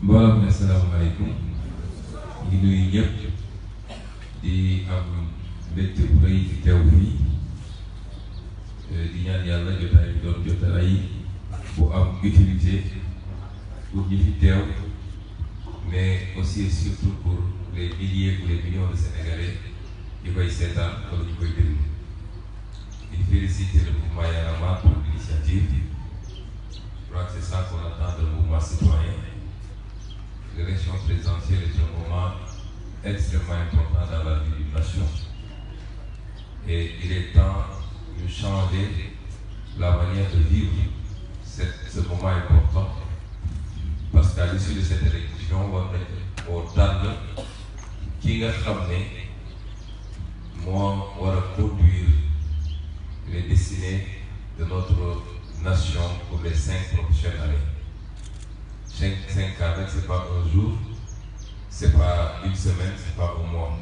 mbooloo mi asalaamaaleykum ñu ngi nuyu ñëpp di am mbégte bu rëy ci teew fii di ñaan yàlla jotaay bi doon jotaay bu am utilité pour ñi fi teew mais aussi et surtout pour les milliers ou les millions de Sénégalais yi koy seetaan wala ñu koy déglu di féliciter le mouvement Y en a marre pour l'initiative. Je crois que c'est ça qu'on attend d'un mouvement citoyen. L'élection présidentielle est un moment extrêmement important dans la vie d'une nation. Et il est temps de changer la manière de vivre ce moment important. Parce qu'à l'issue de cette élection, on tànn ki nga xam ne moo war a conduire les destinées de notre nation pour les 5 prochaines années. 5 ans, c'est pas un jour, c'est pas une semaine, c'est pas un mois.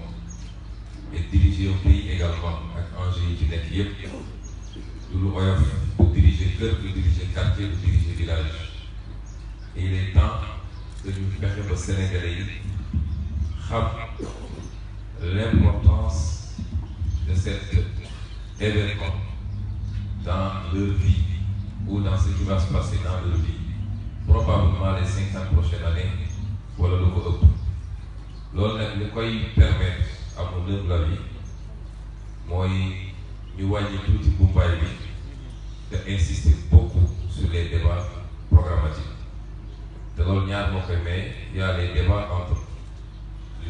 Et diriger un pays également avec enjeux yi ci nekk yëpp du lu oyof pour diriger kër, pour diriger quartier, pour diriger village. Et il est temps que ñu fexe ba Sénégalais yi xam l'importance de cet événement dans leur vie ou dans ce qui va se passer dans leur vie, probablement les 50 prochaines années wala lu ko ëpp. Loolu nag li koy permettre à mon humble avis mooy ñu wàññi tuuti bumbaay bi te insister beaucoup sur les débats programmatiques. te loolu ñaar moo koy may il y a les débats entre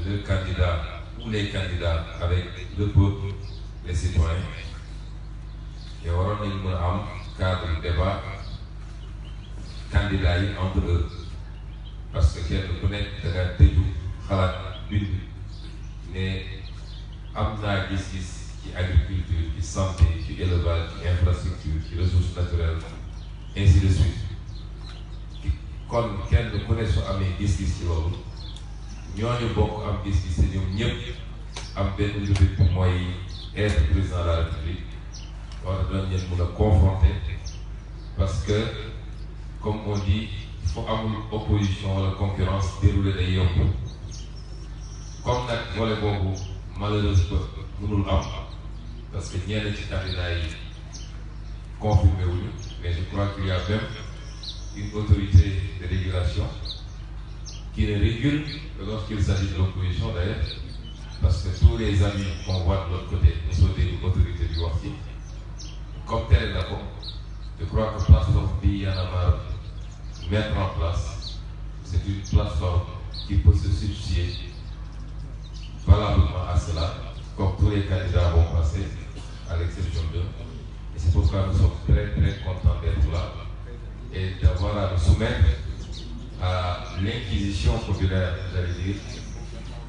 le candidat ou les candidats avec le peuple, les citoyens. te waroon nañu mën a am cadre débat candidats yi entre eux parce que kenn ku nekk da nga tëju xalaat bind ne am naa gis-gis ci agriculture, ci santé, ci élevage, ci infrastructure, ci ressources naturelles, ainsi de suite. kon kenn ku ne su amee gis-gis ci loolu ñooñu bokk am gis-gis te ñoom ñëpp am benn mbir mooy être président de la République war nañ leen mën a confronter parce que comme on dit fu amul opposition wala concurrence déroulé day yomb comme nag volet boobu malheureusement mënul am parce que ñenn ci candidats yi confirmé wuñu mais je crois qu'il y a même une autorité de régulation qui ne régule que lorsqu'il s'agit de l'opposition d'ailleurs, parce que tous les amis qu'on voit de l'autre côté nous sont des autorités du Worti. Comme tel est d'accord, je crois que plateforme bi Y en a marre mettre en place, c'est une plateforme qui peut se substituer valablement à cela, comme tous les candidats vont passer, à l'exception d'eux. Et c'est pourquoi nous sommes très très contents d'être là et d'avoir à nous soumettre à l'inquisition populaire, j'allais dire,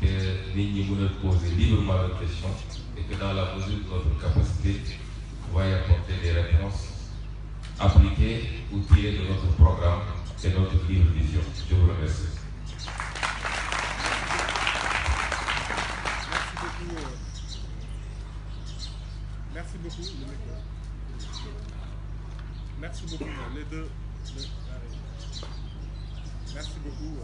que nit ñi mën a poser librement leurs questions et que dans la mesure de notre capacité, on va y apporter des réponses appliquées ou tirées de notre programme et notre libre vision. Je vous remercie. Merci beaucoup. Merci beaucoup les deux. Merci beaucoup.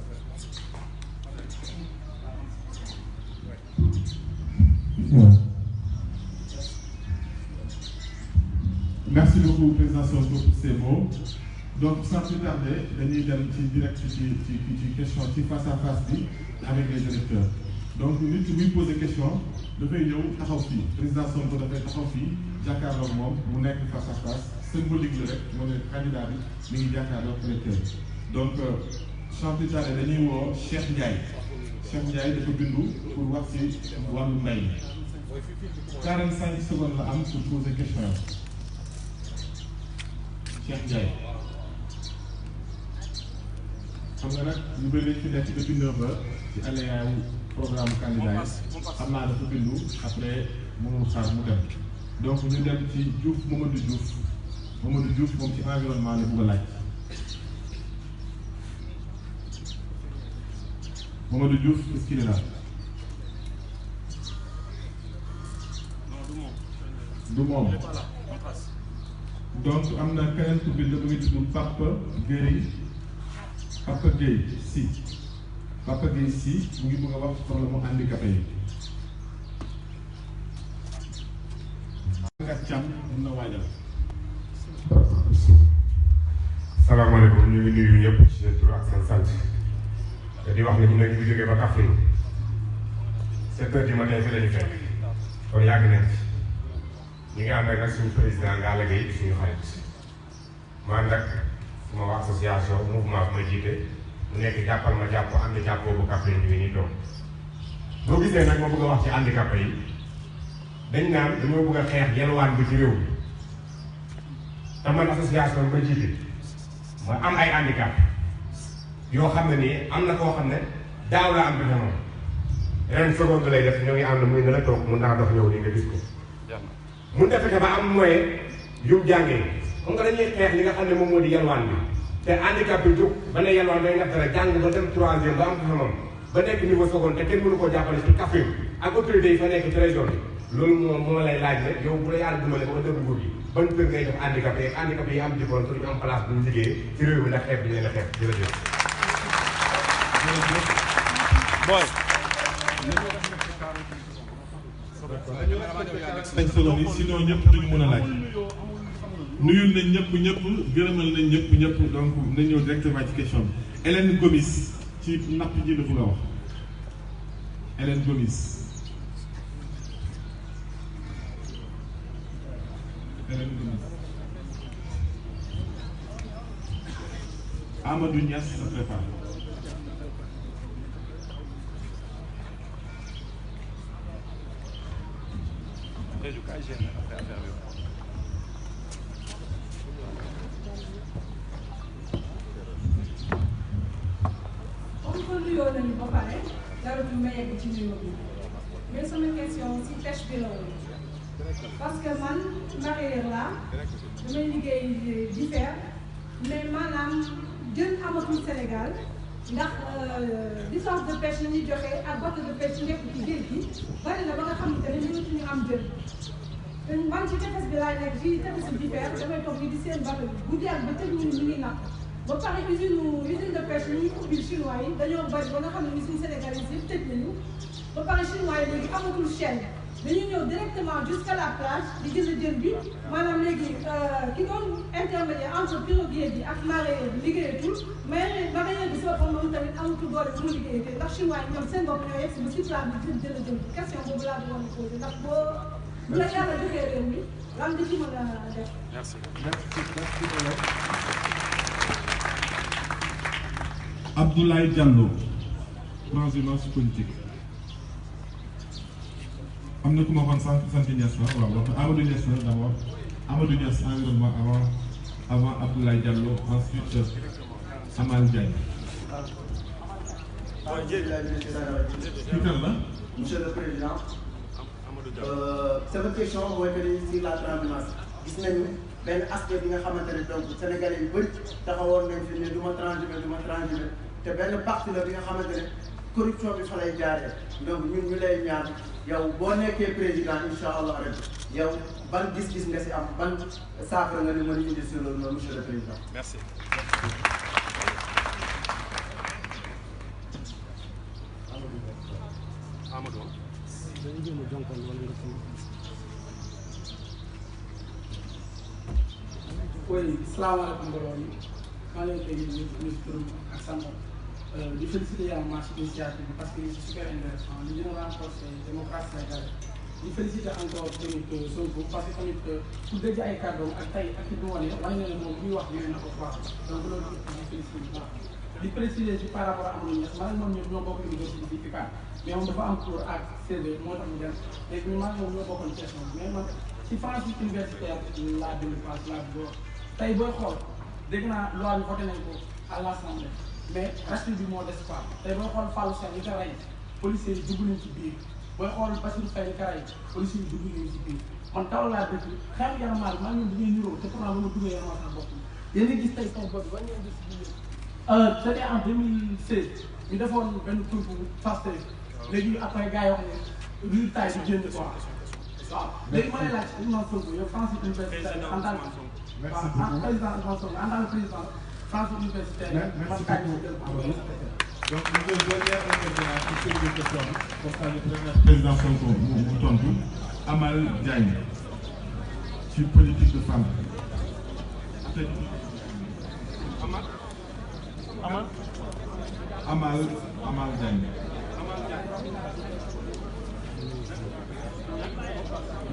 Merci beaucoup président Sonko pour ces mots. Donc sans plus tarder dañuy dem ci direct ci question ci face à face bi avec les électeurs. Donc nit ki buy poser question dafay ñëw taxaw fii président Sonko dafay taxaw fii jàkkaarloog moom mu nekk face à face symbolique la rek moo ne candidat bi mi ngi jàkkaarloog électeur. Donc sans plus tarder dañuy woo Cheikh Ndiaye. Cheikh Ndiaye dafa bindu pour wax ci wàllu mbay mi 45 secondes la am pour poser question. Cheikh Ndiaye xam nga nag ñu bëri ci nekk depuis 9 heures ci aléa programme candidat yi xam naa dafa bindu après mënul xaar mu dem donc ñu dem ci Diouf Mamadou Diouf moom ci environnement la bëgg a laaj. Mamadou Diouf est-ce qu'il est là? du moom. Donc am na keneen ku bind mu ngi tudd Papa Gueye si Papa Gueye Sy mu ngi bëgg a wax problème mu handicapé yi. nga càmm mun na waajal. salaamaaleykum ñu ngi nuyu ñëpp ci seen tur ak seen sant te di wax ne ñu ngi jógee ba Kaffrine 7 heures du matin fi la ñu fekk kon yàgg nañ ñu ngi ànd ak nag suñu président Ngalla Gueye di suñu xarit ma ànd ak suma wax association mouvement bu ma jiite mu nekk jàppal ma jàpp ànd jàppoo bu Kaffrine bi nii toog boo gisee nag ma bëgg a wax ci handicapé yi dañ naan dañoo bëgg a xeex yelwaan bi ci réew mi te man association bi ma jiite ma am ay handicap yoo xam ne nii am na koo xam ne daaw la am bi moom ren seconde lay def ñoo ngi ànd muy nga la toog mun naa dox ñëw nii nga gis ko mun defete ba am moyen yu jàngee comme que dañuy xeex li nga xam ne moom moo di yalwaan bi te handicap bi jóg ba ne yalwaan day natt rek jàng ba dem troisième ba am ko moom ba nekk niveau seconde te kenn mënu koo jàppale ci Kaffrine ak autorité yi fa nekk ci région bi loolu moom moo lay laaj ne yow bu la yàlla dimbale ba nga dem nguur gi ban kër ngay def handicapé yi am diplôme te ñu am place bu ñu liggéey ci réew mi ndax xeeb bi ñu leen a xeeb jërëjëf. Boy. dañ solo ni sinon ñëpp duñu mën a laaj nuyul nañ ñëpp gërëmal nañ ñëpp donc nañ ñëw directement ci question bi. Hélène Gomis ci napp ji la bëgg a wax Hélène Gomis. Amadou Niass se prépare. comme que nuyoo nañu ba pare dara du ma yegg ci nuyoo bi mais sama question si pêche bi la woon parce que man mareyeur laa damay liggéey di fer mais maanaam jën amatul Sénégal ndax licence de pêche yi ñuy joxe ak bateau de pêche yi nekk ci géej gi bari na ba nga xamante ne mënatuñu am jën te man ci tefes bi laay nekk fii tefes di fer damay toog di seen bateau bi guddi ak bëccëg ñu ngi napp ba pare usine de pêche yi ñuy ubbil chinois yi dañoo bari ba nga xam ne suñu Sénégalais yi tëj nañu ba pare chinois yi léegi amatul chaîne dañuy ñëw directement jusqu'à la plage di jënd jën bi maanaam léegi ki doon intermédiaire entre piroguier bi ak mareyeur bi liggéeyatul mais mareyeur bi si boppam moom tamit amatul doole bu mu liggéeyatee ndax chinois yi ñoom seen bopp ñoo yegg si ba si plage bi jënd jën question boobu laa bëggoon a posé ndax boo bu la yàlla joxee réew mi lan nga ci mën a def. Merci. Abdoulaye Diallo transhumance politique. am na ku ma waxoon sant Niass la waaw wax Amadou Niass la d'abord Amadou Niass environnement avant Abdoulaye Diallo ensuite Amal Diagne. kii kan la. Monsieur le Président, sama question mooy que ni sur la transhumance gis nañu benn aspect bi nga xamante ne donc Sénégalais yu bëri taxawoon nañ fi ne du ma transhumé te benn partie la bi nga xamante ne corruption bi fa lay jaaree donc ñun ñu lay ñaan yow boo nekkee président incha allah rek yow ban gis-gis nga si am ban saafara nga ni mën a indi sur loolu noonu monsieur le président. Merci. Amadou. oui salaamaaleykum mbooloo mi maa ngi leen di nuyu turam ak sant di féliciter Y'en a marre ci initiative bi parce que c'est super intéressant li dina renforcer démocratie sénégalaise di féliciter encore tamit Sonko parce que tamit ku dégg ay kàddoom ak tey ak li mu wane na ne moom muy wax yooyu na ko baax donc loolu di féliciter bu baax di préciser ci par rapport ak Amadou Niass man ak moom ñoo bokk université bi FICAD mais moom dafa am cours ak CV moo tax mu dem léegi ñu man moom ñoo bokkoon question mais man ci Francis universitaire laa dellu France laa door tey booy xool dégg naa loi bi voté nañ ko à l'Assemblée mais reste bi moo des pas tey booy xool Fallou Sène li ko rey policiers yi dugg nañ ci biir booy xool Bassirou Faye li ko rey policiers yi dugg nañ ci biir man taw laa dëkk xeetu yaramaal maa ngi dañuy niroo te pourtant ba ma duggee yaramaal sax bokk yéen a gis tey sama bopp ba ngeen gis biir c'était en 2016 ñu defoon benn tour bu Pastef léegi après gars yi wax ne résultat yi di génn quoi waaw léegi ma lay laaj Ousmane Sonko yow Francis universitaire en tant que président Ousmane Sonko en tant que président Francis universitaire man kañ Donc, nous avons dernière intervention ci série de questions comme ça le président Sonko mu tontu Amal Diagne ci politique de femme. Amal Diagne.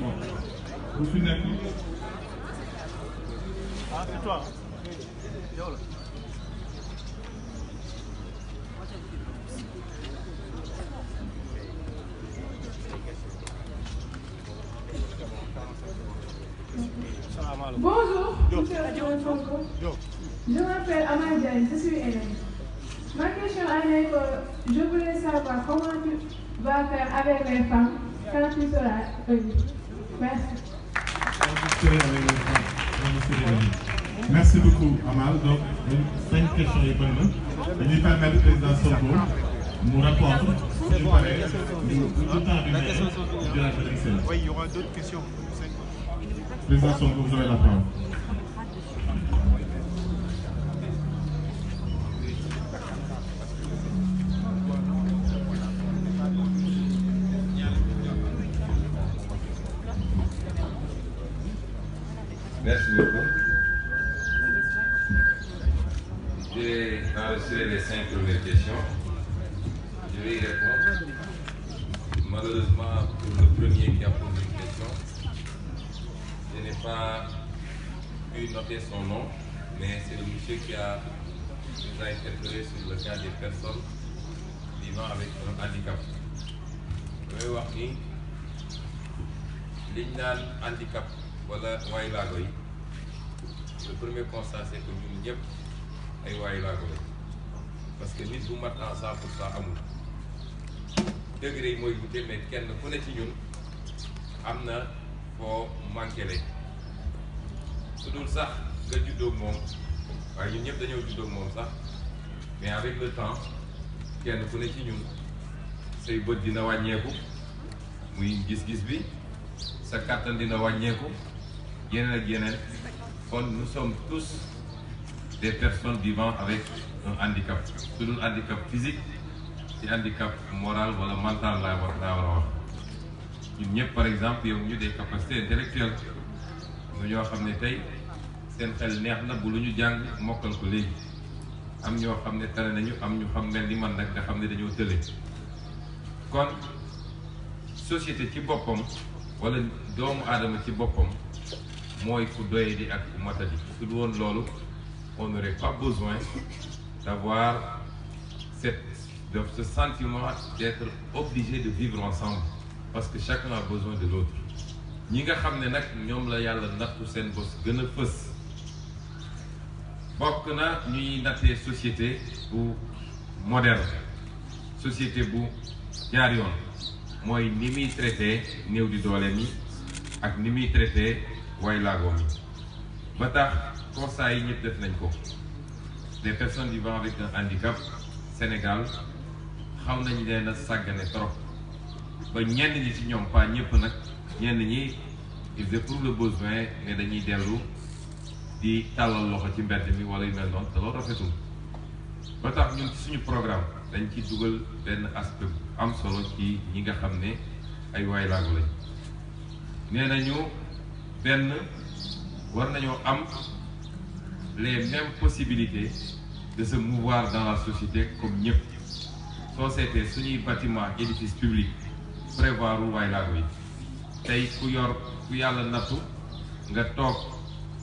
Bon, bu fi nekk. Ah, c'est toi. Bonjour, monsieur le président Sonko. Je m'appelle Amal Diagne, je suis élève. Ma question est que je voulais savoir comment tu vas faire avec les femmes quand tu seras élu. Merci. Merci beaucoup Amal. Donc 5 questions yi bëri na dañuy permettre président Sonko mu répondre. Oui, il y aura d'autres questions. Président Sonko, vous avez la parole. Merci beaucoup. J'ai enregistré les 5 premières questions. Je vais y répondre. Malheureusement, pour le premier qui a posé une question, je n'ai pas pu noter son nom, mais c'est le monsieur qui nous a interpellé sur le cas des personnes vivant avec un handicap. Je vais wax ni liñ naan handicap wala waay laago yi le premier constat c'est que ñun ñëpp ay waay laago la parce que nit bu mat en 100% amul degré yi mooy wute mais kenn ku ne ci ñun am na foo manqué lay su dul sax nga juddoo moom waaye ñun ñëpp dañoo juddoo moom sax mais avec le temps kenn ku ne ci ñun say bët dina wàññeeku muy gis-gis bi sa kàttan dina wàññeeku yeneen ak yeneen kon nous sommes tous des personnes vivant avec un handicap su dul handicap physique ci handicap moral wala mental laa war a wax ñun ñëpp par exemple yow ñu des capacités intellectuelles ñu ñoo xam ne tey seen xel neex na bu lu ñu jàng mokkal ko léegi am ñoo xam ne tane nañu am ñu xam mel ni man nag nga xam ne dañoo tële kon société ci boppam wala doomu aadama ci boppam mooy ku doye di ak ku matadi su du woon loolu on n'aurait pas besoin d'avoir ce sentiment d'être obligé de vivre ensemble parce que chacun a besoin de l'autre ñi nga xam ne nag ñoom la yàlla nattu seen bos gën a fës bokk na ñuy nattee société bu moderne société bu jaar yoon mooy ni muy traité néew di doole mi ak ni muy traité way laago mi ba tax constat yi ñëpp def nañ ko les personnes vivant avec un handicap Sénégal xaw nañ leen a sàggane trop ba ñenn ñi ci ñoom pas ñëpp nag ñenn ñi ils éprouvent le besoin ne dañuy dellu di tàllal loxo ci mbedd mi wala yu mel noonu te loolu rafetul ba tax ñun ci suñu programme dañ ci dugal benn aspect am solo ci ñi nga xam ne ay waay laago lañ nee nañu benn war nañoo am les mêmes possibilités de se mouvoir dans la société comme ñëpp soo seetee suñuy bâtiment édifice public prévoir waay laago yi tey ku yàlla nattu nga toog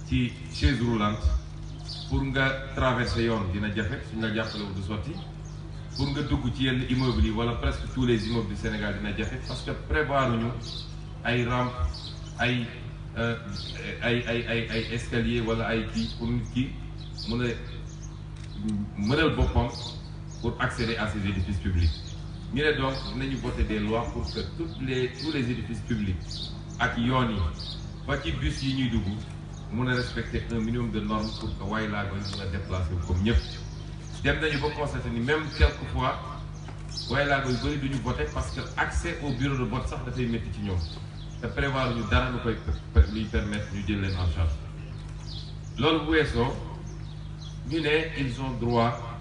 ci chaise roulante pour nga traverser yoon dina jafe suñ la jàppalewu du sotti pour nga dugg ci yenn immeubles yi wala presque tous les immeubles du Sénégal dina jafe parce que prévoir ñu ay rampe ay escalier wala ay kii pour nit ki mën a mënal boppam pour accéder à ces édifices publics ñu ne donc dinañu voter des lois pour que tous les édifices publics ak yoon yi ba ci bus yi ñuy dugg mën a respecter un minimum de normes pour que waay laa goñ mën a déplacer comme ñëpp dem nañu ba constater ni même quelquefois waay laa goñ bëri duñu voter parce que accès au bureau de vote sax dafay métti ci ñoom te prévoir ñu dara lu koy luy permettre ñu jël leen en charge loolu bu weesoo ñu ne ils ont droit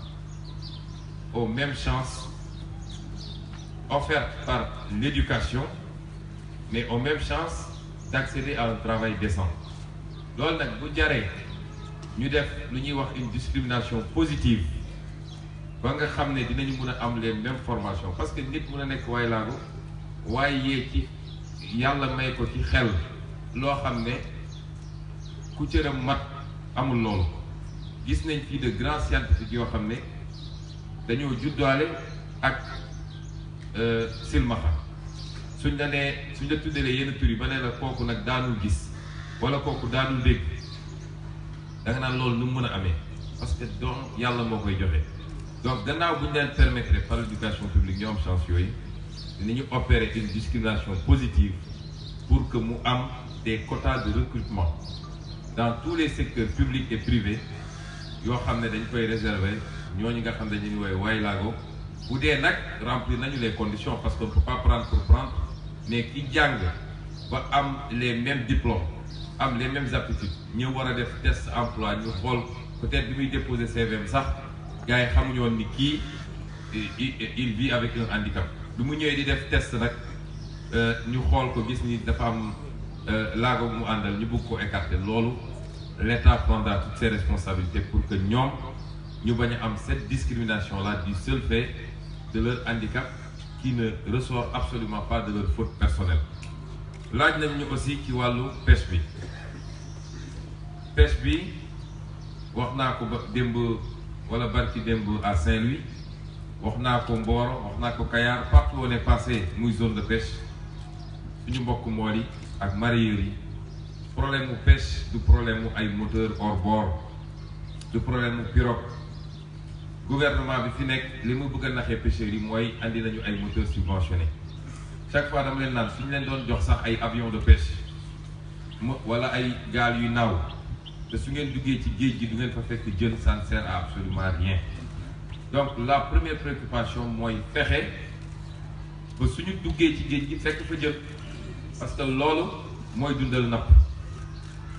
aux mêmes chances offertes par l'éducation, mais aux mêmes chances d'accéder à un travail décent. loolu nag bu jaree ñu def lu ñuy wax une discrimination positive ba nga xam ne dinañu mën a am les mêmes formations parce que nit mën a nekk waay laago waaye yee ci yàlla may ko ci xel loo xam ne ku cëram mat amul loolu. gis nañ fii de grands scientifiques yoo xam ne dañoo juddaale ak silmaxa suñ la tuddalee yenn tur yi ba ne la kooku nag daanul gis wala kooku daanul dégg da nga naan loolu nu mu mën a amee parce que doom yàlla moo koy joxe. donc gannaaw bu ñu leen permettre par l'éducation publique ñu am chance yooyu dinañu opérer une discrimination positive pour que mu am des quotas de recrutement dans tous les secteurs publics et privés yoo xam ne dañ koy réserver ñooñu nga xam ne dañuy woowee waay laago bu dee nag remplir nañu les conditions parce qu'on ne peut pas prendre pour prendre mais ki jàng ba am les mêmes diplômes am les mêmes aptitudes ñu war a def test emploi ñu xool peut-être bi muy déposer CVM sax gars yi xamuñu woon ni kii il vit avec un handicap bi mu ñëwee di def test nag ñu xool ko gis ni dafa am laago mu àndal ñu bëgg ko écarter loolu l'État prendra toutes ses responsabilités pour que ñoom ñu bañ a am cette discrimination là du seul fait de leur handicap qui ne ressort absolument pas de leur faute personnelle. laaj nañ ñu aussi ci wàllu pêche bi wax naa ko ba démb wala barki démb à Saint-Louis wax naa ko Mboro wax naa ko Kayar partout où on est passé muy zone de pêche suñu mbokk mool yi ak mareyeurs yi problème mu pêche du problème mu ay moteur hors bord du problème mu pirogue gouvernement bi fi nekk li mu bëgg a naxee pêcheurs yi mooy andi nañu ay moteurs subventionnés chaque fois dama leen naan suñu leen doon jox sax ay avion de pêche wala ay gaal yuy naaw te su ngeen duggee ci géej gi du ngeen fa fekk jën ça ne sert à absolument rien. donc la première préoccupation mooy fexe ba suñu duggee ci géej gi fekk fa jën parce que loolu mooy dundal napp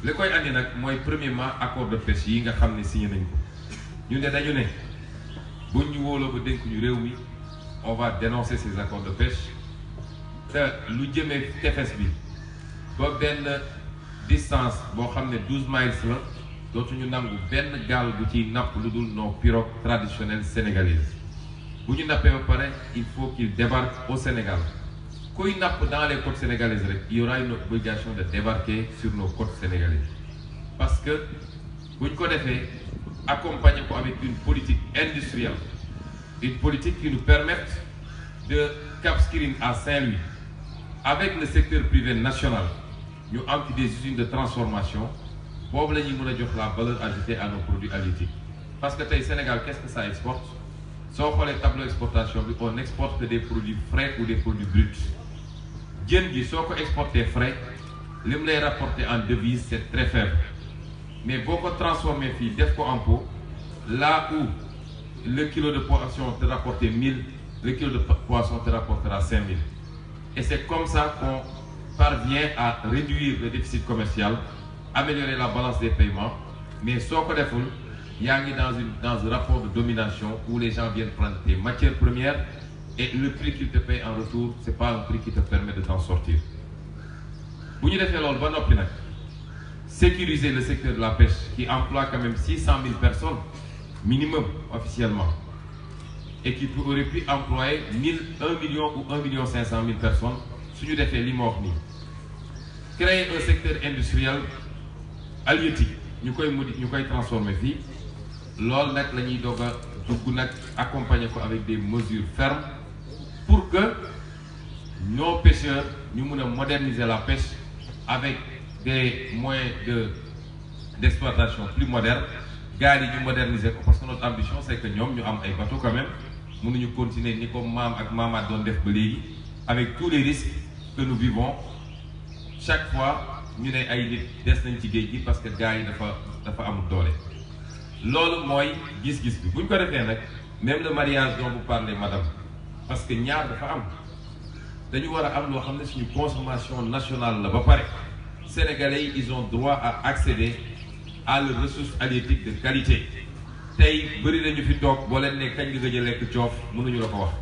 li koy andi nag mooy premièrement accord de pêche yi nga xam ne signé nañ ko ñu ne dañu ne buñ ñu wóoloo ba dénk ñu réew mi on va dénoncer ces accords de pêche te lu jëmee tefes bi ba benn distance boo xam ne 12 miles la dootuñu nangu benn gaal bu ciy napp lu dul nos pirogues traditionnelles sénégalaises bu ñu nappee ba pare il faut qu'il débarque au Sénégal kuy napp dans les côtes sénégalaises rek il y aura une obligation de débarquer sur nos côtes sénégalaises parce que bu ñu ko defee accompagner ko avec une politique industrielle une politique qui nous permette de Cap Skirring à Saint-Louis avec le secteur privé national ñu am ci des usines de transformation boobu la ñuy mën a jox la valeur ajoutée à nos produits halieutiques parce que tey Sénégal qu'est-ce que ça exporte soo xoolee tableau exportation bi on n'exporte que des produits frais ou des produits bruts jën gi soo ko exporté frais li mu lay rapporter en devise c'est très faible mais boo ko transformé fii def ko en pot là où le kilo de poisson te rapportait 1000 le kilo de poisson te rapportera 5000 et c'est comme ça qu'on parvient à réduire le déficit commercial améliorer la balance des paiements mais soo ko deful yaa ngi dans un rapport de domination où les gens viennent prendre tes matières premières et le prix qu'ils te payent en retour c'est pas un prix qui te permet de t'en sortir bu ñu defee loolu ba noppi nag sécuriser le secteur de la pêche qui emploie quand même 600 000 personnes minimum officiellement et qui aurait pu employer 1 million ou 1,5 million personnes su ñu defee li ma wax nii créer un secteur industriel halieutique ñu koy transformer fii loolu nag la ñuy doog a dugg nag accompagner ko avec des mesures fermes pour que nos pêcheurs ñu mën a moderniser la pêche avec des moyens d'exploitation plus modernes gaal yi ñu moderniser ko parce que notre ambition c'est que ñoom ñu am ay bateaux quand même mënuñu continuer ni ko maam ak maamaat doon def ba léegi avec tous les risques que nous vivons chaque fois ñu ne ay nit des nañ ci géej gi parce que gars yi dafa amul doole loolu mooy gis-gis bi bu ñu ko defee nag même le mariage dont vous parlez madame parce que ñaar dafa am dañu war a am loo xam ne suñu consommation nationale la ba pare sénégalais yi ils ont droit à accéder à leurs ressources halieutiques de qualité tey bëri nañu fi toog boo leen ne kañ nga gëj a lekk coof mënuñu la ko wax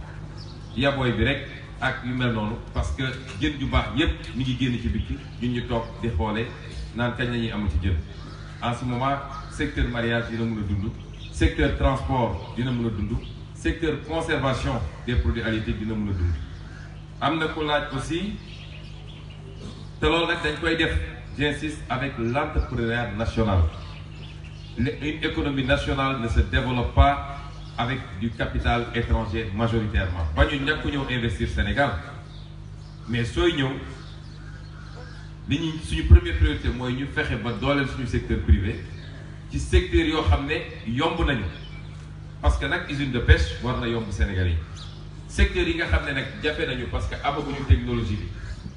yabooy bi rek ak yu mel noonu parce que jën ju baax yépp mi ngi génn ci bitti ñun ñu toog di xoole naan kañ la ñuy am ci jën en ce moment secteur mariage dina mën a dund secteur transport dina mën a dund secteur conservation des produits halieutiques dina mën a dund am na ko laaj aussi te loolu nag dañ koy def j'insiste avec l'entrepreneuriat national une économie nationale ne se développe pas avec du capital étranger majoritairement ba ñu ñàkk ñëw investir Sénégal mais sooy ñëw li ñu suñu première priorité mooy ñu fexe ba dooleel suñu secteur privé ci secteur yoo xam ne yomb nañu parce que nag usine de pêche war na yomb Sénégal yi secteur yi nga xam ne nag jafe nañu parce que amaguñu technologie bi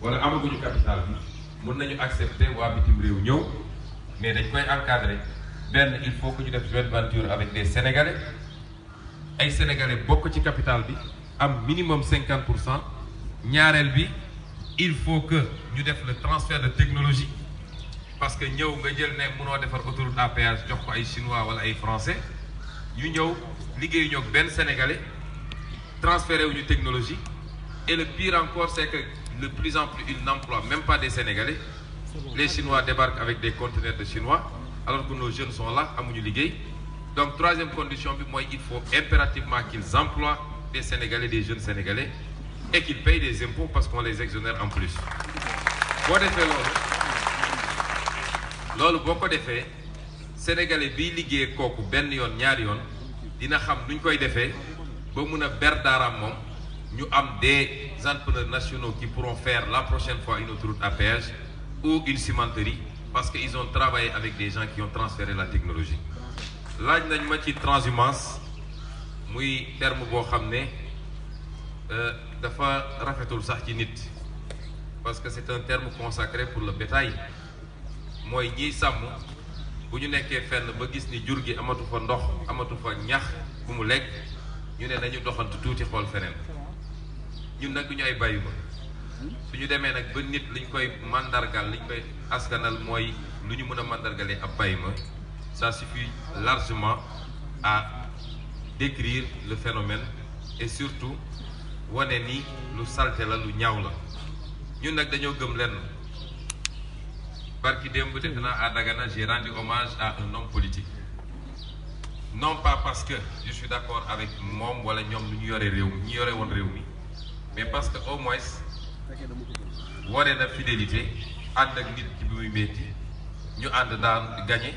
wala amaguñu capital bi mën nañu accepter waa bitim réew ñëw mais dañ koy encadrer benn il faut que ñu def joint venture avec des Sénégalais ay Sénégalais bokk ci capital bi am minimum 50%. ñaareel bi il faut que ñu def le transfert de technologie parce que ñëw nga jël ne mënoo defar autoroute à péage jox ko ay chinois wala ay français ñu ñëw liggéeyu ñoo benn Sénégalais transféré wuñu technologie et le pire encore c'est que de plus en plus ils n'emploient même pas des Sénégalais les Chinois débarquent avec des conteneurs de Chinois alors que nos jeunes sont là amuñu liggéey donc troisième condition bi mooy il faut impérativement qu'ils emploient des Sénégalais des jeunes Sénégalais et qu'ils payent des impôts parce qu'on les exonère en plus boo defee loolu boo ko defee Sénégalais biy liggéey kooku benn yoon ñaari yoon dina xam nuñ koy defee ba mun a ber daaraam moom ñu am des entrepreneurs nationaux qui pourront faire la prochaine fois une autoroute à péage ou une cimenterie parce qu'ils ont travaillé avec des gens qui ont transféré la technologie laaj nañ ma ci transhumance muy terme boo xam ne dafa rafetul sax ci nit parce que c'est un terme consacré pour le bétail mooy ñiy sàmm bu ñu nekkee fenn ba gis ni jur gi amatu fa ndox amatu fa ñax bu mu lekk ñu ne nañu doxantu tuuti xool feneen ñun nag du ñu ay bàyyi ma su ñu demee nag ba nit liñ koy mandargal liñ koy askanal mooy lu ñu mën a mandargalee ab bàyyi ma ça suffit largement à décrire le phénomène et surtout wane ni lu salte la lu ñaaw la ñun nag dañoo gëm lenn barki démb defe naa à Dagana j'ai rendu hommage à un homme politique non pas parce que je suis d'accord avec moom wala ñoom lu ñu yore réew mi ñu yore woon réew mi mais parce que au moins wane na fidélité ànd ak nit ci bi muy métti ñu ànd daan gagné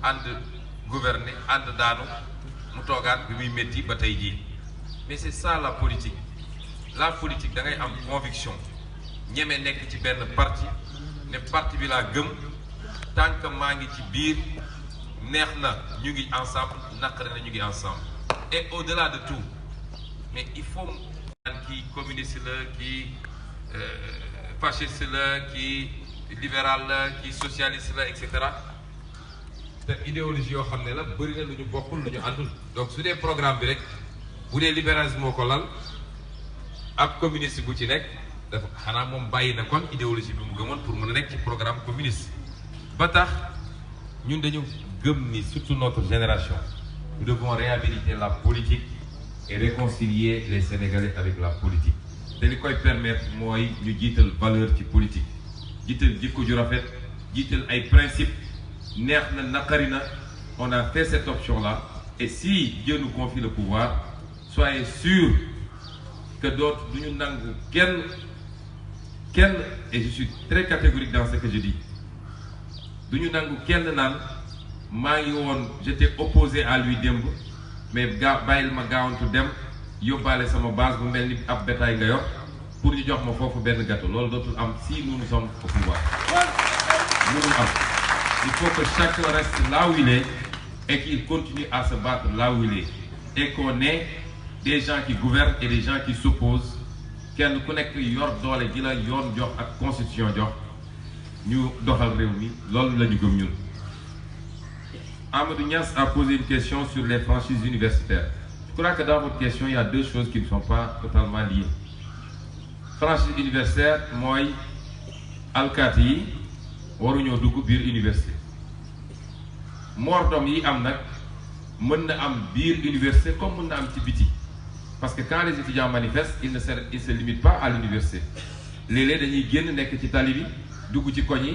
ànd gouverner ànd daanu mu toogaat bi muy métti ba tey jii mais c'est ça la politique da ngay am conviction ñeme nekk ci benn parti ne parti bi laa gëm tant que maa ngi ci biir neex na ñu ngi ensemble naqare na ñu ngi ensemble et au-delà de tout mais il faut kii communiste la kii fasciste la kii libéral la kii socialiste la et cetera te idéologie yoo xam ne la bëri na lu ñu bokkul lu ñu àndul donc su dee programme bi rek bu dee libéralisme moo ko lal ak communiste bu ci nekk dafa xanaa moom bàyyi na kon idéologie bi mu gëmoon pour mën a nekk ci programme communiste ba tax ñun dañu gëm ni surtout notre génération nous devons réhabiliter la politique et réconcilier les Sénégalais avec la politique te li koy permettre mooy ñu jiital valeur ci politique jiital jikko ju rafet jiital ay principes neex na naqari na on a fait cette option là et si Dieu nous confie le pouvoir soyez sûrs que d'autres du ñu nangu kenn et je suis très catégorique dans ce que je dis du ñu nangu kenn naan maa ngi woon j'étais opposé à lui démb mais bàyyil ma gaawantu dem yóbbaale sama base bu mel ni ab bétail nga yor pour ñu jox ma foofu benn gâteau loolu dootul am si nous sommes au pouvoir mënul am il faut que chacun reste là où il est et qu'il continue à se battre là où il est et qu'on ait des gens qui gouvernent et des gens qui s'opposent kenn ku nekk yor doole ji la yoon jox ak constitution jox ñu doxal réew mi loolu la ñu gëm ñun. Amadou Niass a posé une question sur les franchises universitaires. Je crois que dans votre question il y a deux choses qui ne sont pas totalement liées. Franchise universitaire mooy alkaati yi waruñoo dugg biir université mordom yi am nag mën na am biir université comme mën na am ci biti parce que quand les étudiants manifestent ils se limitent pas à l'université léeg-léeg dañuy génn nekk ci tali bi dugg ci koñ yi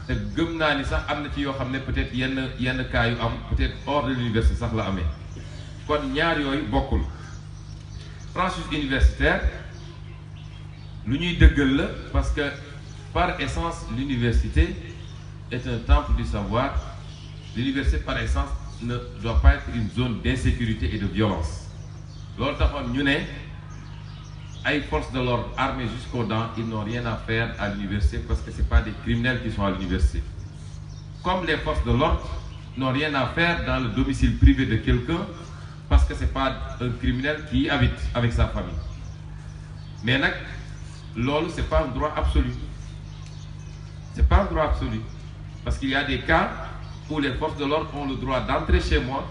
te gëm naa ni sax am na ci yoo xam ne peut-être yenn cas yu am peut-être hors de l'université sax la amee kon ñaar yooyu bokkul franchise universitaire lu ñuy dëggal la parce que par essence l'université est un temple du savoir. L'université par essence ne doit pas être une zone d'insécurité et de violence. Loolu taxoon ñu ne ay forces de l'ordre armés jusqu'aux dents ils n'ont rien à faire à l'université parce que c'est pas des criminels qui sont à l'université. Comme les forces de l'ordre n'ont rien à faire dans le domicile privé de quelqu'un parce que c'est pas un criminel qui y habite avec sa famille. Mais nag loolu c'est pas un droit absolu. C'est pas un droit absolu parce qu'il y a des cas où les forces de l'ordre ont le droit d'entrer chez moi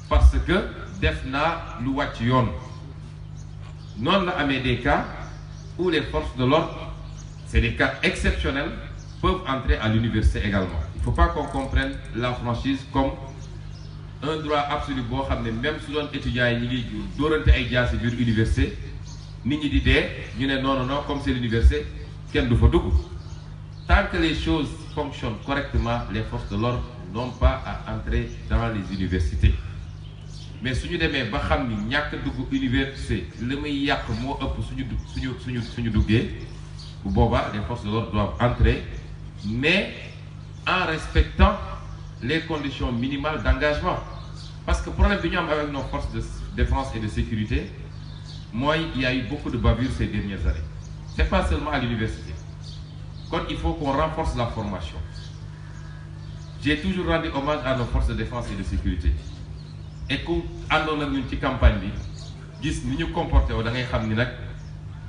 parce que def naa lu wàcc yoon. Noonu la amee des cas où les forces de l'ordre, c'est des cas exceptionnels, peuvent entrer à l'université également. Il ne faut pas qu'on comprenne la franchise comme un droit absolu boo xam ne même su doon étudiants yi ñu ngi dóorante ay jaasi biir université nit ñi di dee ñu ne non comme c'est l'université kenn du fa dugg. Tant que les choses fonctionnent correctement, les forces de l'ordre n'ont pas à entrer dans les universités. Mais suñu demee ba xam ni ñàkk dugg université li muy yàq moo ëpp suñu duggee bu boobaa les forces de l'ordre doivent entrer mais en respectant les conditions minimales d'engagement. Parce que problème bi ñu am avec nos forces de défense et de sécurité mooy il y a eu beaucoup de bavures ces dernières années. C'est pas seulement à l'université. Quand il faut qu'on renforce la formation. J'ai toujours rendu hommage à nos forces de défense et de sécurité. Et ku àndoon ak ñun ci campagne bi gis ni ñu comporté woo da ngay xam ni nag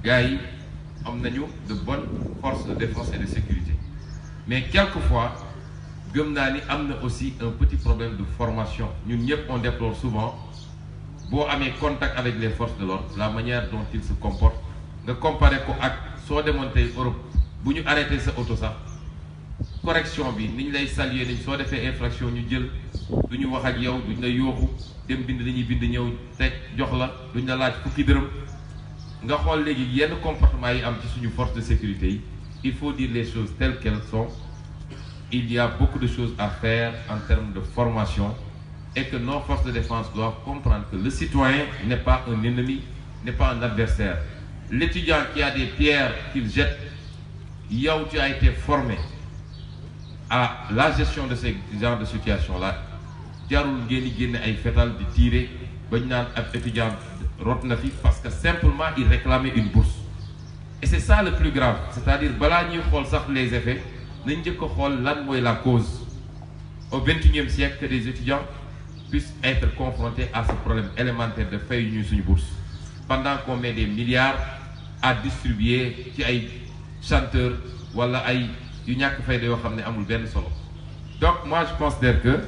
gars yi am nañu de bonnes forces de défense et de sécurité. Mais quelquefois gëm naa ni am na aussi un petit problème de formation. Ñun ñëpp on déplore souvent boo amee contact avec les forces de l'ordre la manière dont ils se comportent nga comparé ko ak soo demoon tey Europe. Bu ñu arrêté sa auto sax correction bi ni ñu lay saluer ni soo defee infraction ñu jël du ñu wax ak yow duñ la yooxu dem bind dañuy bind ñëw teg jox la duñ la laaj fukki dërëm nga xool léegi yenn comportement yi am ci suñu force de sécurité yi il faut dire les choses telles qu'elles sont. Il y a beaucoup de choses à faire en termes de formation et que nos forces de défense doivent comprendre que le citoyen n'est pas un ennemi, n'est pas un adversaire. L'étudiant qui a des pierres qu'il jette, yow tu as été formé à la gestion de ces genres de situations-là. Jarul ngeen di génne ay fetal di tirer bañ naan ab étudiant rot na fi parce que simplement il réclamait une bourse. Et c'est ça le plus grave, c'est-à-dire balaa ñuy xool sax les effets nañ njëkk a xool lan mooy la cause. Au XXIe siècle que des étudiants puissent être confrontés à ce problème élémentaire de fay yu ñuy suñu bourse pendant qu'on met des milliards à distribuer ci ay chanteurs wala ay yu ñàkk fayda yoo xam ne amul benn solo. Donc moi je considère que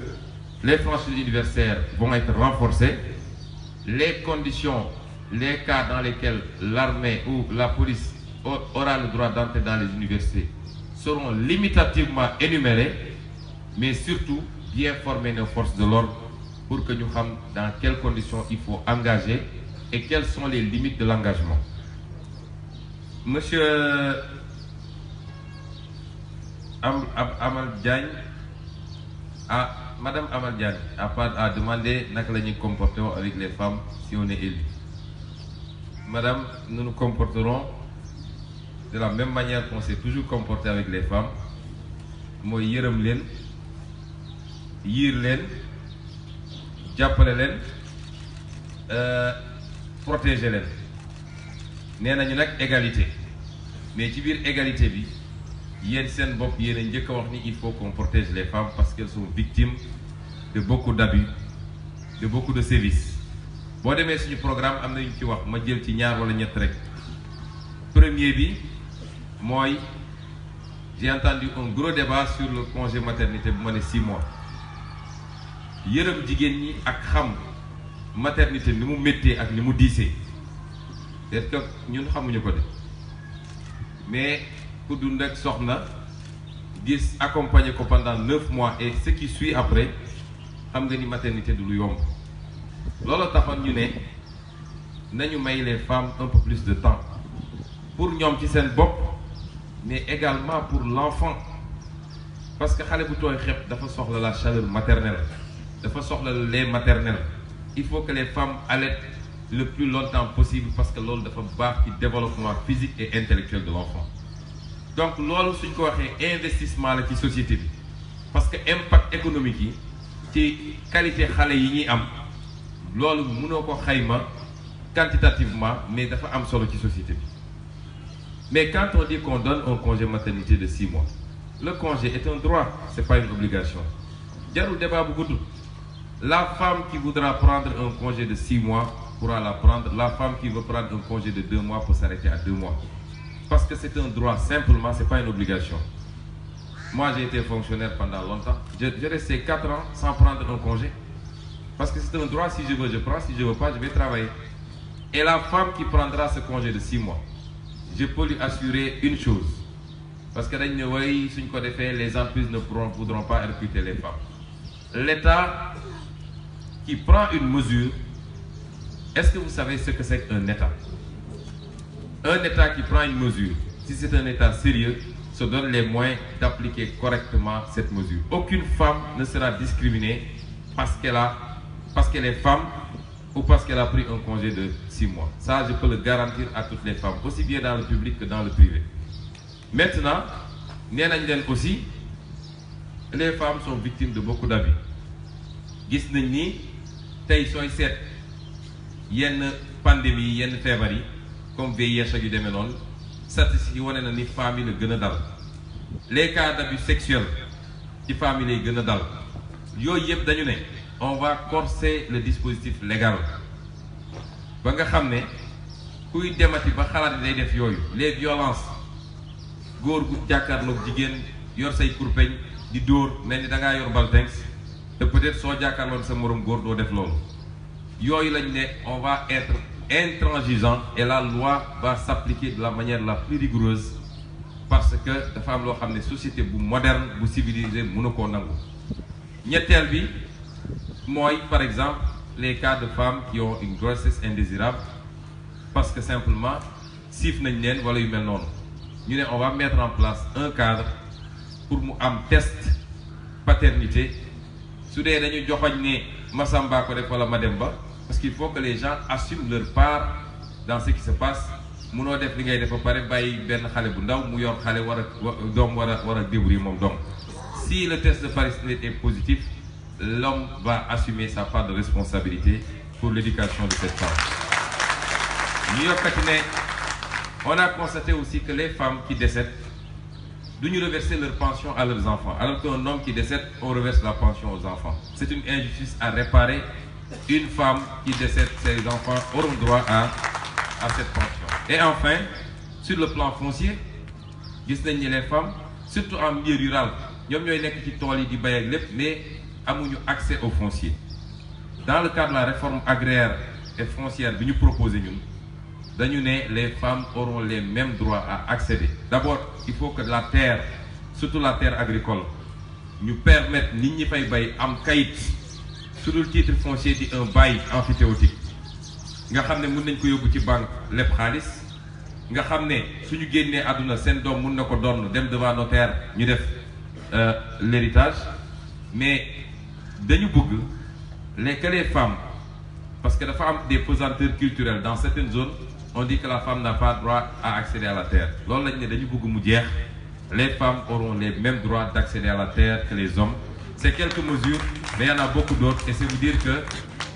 les franchises universitaires vont être renforcées, les conditions, les cas dans lesquels l'armée ou la police aura le droit d'entrer dans les universités seront limitativement énumérés, mais surtout bien former nos forces de l'ordre pour que nous sachions dans quelles conditions il faut engager et quelles sont les limites de l'engagement. Monsieur Amal Diagne, Madame Amal Diagne a demandé naka la ñuy comporter avec les femmes si on est élu. Madame, nous nous comporterons de la même manière qu'on s'est toujours comporté avec les femmes. Mooy yërëm leen, yiir leen, jàppale leen, protéger leen. Nee nañu nag égalité, mais ci biir égalité bi yéen seen bopp yéen a njëkk a wax ni il faut qu'on protège les femmes parce qu'elles sont victimes de beaucoup d'abus, de beaucoup de sévices. Boo demee suñu programme am na ñu ci wax ma jël ci ñaar wala ñett rek. Premier bi mooy j'ai entendu un gros débat sur le congé maternité bu ma ne 6 mois. Yërëm jigéen ñi ak xam maternité ni mu méttee ak ni mu diisee. Est-ce que ñun xamuñu ko de mais ku dund ak soxna gis accompagner ko pendant 9 mois et ce qui suit après xam nga ni maternité du lu yomb loolu taxoon ñu ne nañu may les femmes un peu plus de temps pour ñoom ci seen bopp mais également pour l'enfant parce que xale bu tooy xepp dafa soxla la chaleur maternelle dafa soxla le lait maternel il faut que les femmes allaitent le plus longtemps possible parce que loolu dafa baax ci développement physique et intellectuel de l'enfant donc loolu suñ ko waxee investissement la ci société bi parce que impact économique yi ci qualité xale yi ñuy am loolu mënoo ko xayma quantitativement mais dafa am solo ci société bi mais quand on dit qu'on donne un congé maternité de 6 mois le congé est un droit c'est pas une obligation jarul débat bu gudd la femme qui voudra prendre un congé de 6 mois pourra la prendre la femme qui veut prendre un congé de 2 mois peut s'arrêter à 2 mois parce que c'est un droit simplement c'est pas une obligation moi j'ai été fonctionnaire pendant longtemps je restais 4 ans sans prendre un congé parce que c'est un droit si je veux je prends si je veux pas je vais travailler et la femme qui prendra ce congé de 6 mois je peux lui assurer une chose parce que dañ ne way suñ ko defee les entreprises ne voudront pas recruter les femmes l'État qui prend une mesure est-ce que vous savez ce que c'est qu'un État qui prend une mesure si c'est un État sérieux se donne les moyens d'appliquer correctement cette mesure aucune femme ne sera discriminée parce qu'elle est femme ou parce qu'elle a pris un congé de 6 mois ça je peux le garantir à toutes les femmes aussi bien dans le public que dans le privé maintenant nee nañ leen aussi les femmes sont victimes de beaucoup d'abus gis nañ ni tey sooy seet yenn pandémie yenn feebar yi comme VIH ak yu demee noonu statistiques yi wane na ni femmes yi la gën a dal les cas d'abus sexuels ci femmes yi lay gën a dal yooyu yëpp dañu ne on va corser le dispositif légal ba nga xam ne kuy demati ba xalaat yi day def yooyu les violences góor gu jàkkaarloog jigéen yor say kurpeñ di dóor mel ni da ngaa yor baltengs te peut-être soo jàkkaarloog sa morom góor doo def loolu yooyu lañ ne on va être intransigeant et la loi va s'appliquer de la manière la plus rigoureuse parce que dafa am loo xam ne société bu moderne bu civilisée mën na koo nangu ñetteel bi mooy par exemple les cas de femmes qui ont une grossesse indésirable parce que simplement siif nañ leen wala yu mel noonu ñu ne on va mettre en place un cadre pour mu am test paternité su dee dañu joxoñ ne Massamba ko def wala Mademba parce qu'il faut que les gens assument leur part dans ce qui se passe munoo def li ngay def ba pare bàyyi benn xale bu ndaw mu yor xale war a débrouiller moom doom si le test de parentalité est positif l'homme va assumer sa part de responsabilité pour l'éducation de cette femme ñu yokkati ne on a constaté aussi que les femmes qui décèdent duñu reverser leur pension à leurs enfants alors qu'un homme qui décède on reverse la pension aux enfants c'est une injustice à réparer une femme qui décède ses enfants auront droit à cette pension et enfin sur le plan foncier gis nañ ni les femmes surtout en milieu rural ñoom ñooy nekk ci tool yi di bay ak lépp mais amuñu accès au foncier dans le cadre de la réforme agraire et foncière bi ñu proposé ñun dañu ne les femmes auront les mêmes droits à accéder d'abord il faut que la terre surtout la terre agricole ñu permettre nit ñi fay bay am kayit su dul titre foncier di un bail emphytéotique nga xam ne mën nañ ko yóbbu ci banque lépp xaalis nga xam ne suñu génnee àdduna seen doom mën na ko doon dem devant notaire ñu def l'héritage mais dañu bëgg que les femmes parce que dafa am des pesanteurs culturelles dans certaines zones on dit que la femme n'a pas droit à accéder à la terre loolu lañ ne dañu bëgg mu jeex les femmes auront les mêmes droits d'accéder à la terre que les hommes c'est quelques mesures mais il y en a beaucoup d'autres et c'est vous dire que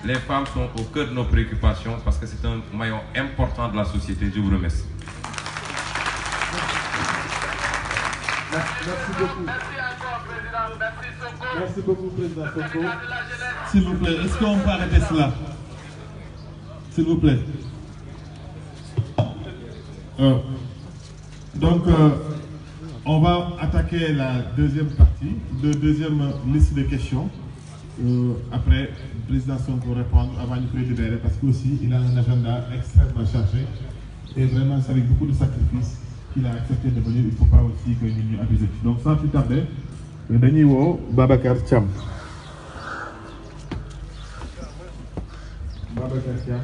les femmes sont au cœur de nos préoccupations parce que c'est un maillon important de la société. Je vous remercie. Merci beaucoup. Merci beaucoup, Président Sonko. S'il vous plaît, est-ce qu'on peut arrêter cela? S'il vous plaît. On va attaquer la deuxième partie, deuxième liste de questions. Après, le Président Sonko répondre avant de libérer parce qu'aussi il a un agenda extrêmement chargé et vraiment c'est avec beaucoup de sacrifices qu'il a accepté de venir. Il ne faut pas aussi que nous abusions. Donc sans plus tarder, dañuy woo Babacar Thiam. Babacar Thiam.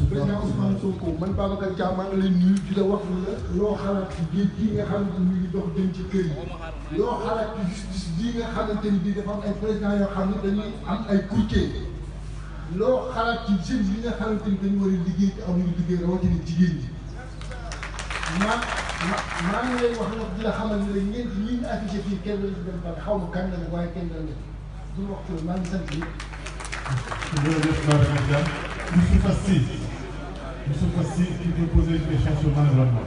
président Ousmane Sonko man Babacar Thiam maa ngi leen nuyu di la wax ni la loo xalaat ci géej gi nga xamante ni ngi dox jëm ci kër yi loo xalaat ci gis-gis bii nga xamante ni bii dafa am ay président yoo xam ne dañuy am ay courtier loo xalaat ci jeunes yi nga xamante ni dañu war a liggéey te amuñu liggéey rawatina jigéen ñi maa ngi lay wax nag di la xamal ni la ñeent ñi ñu affiché fii kenn lañu dem pare xaw ma kan la ne waaye kenn la ne du wax ko maa ngi sant yëpp. Monsieur Fassi qui peut poser une question sur l'environnement.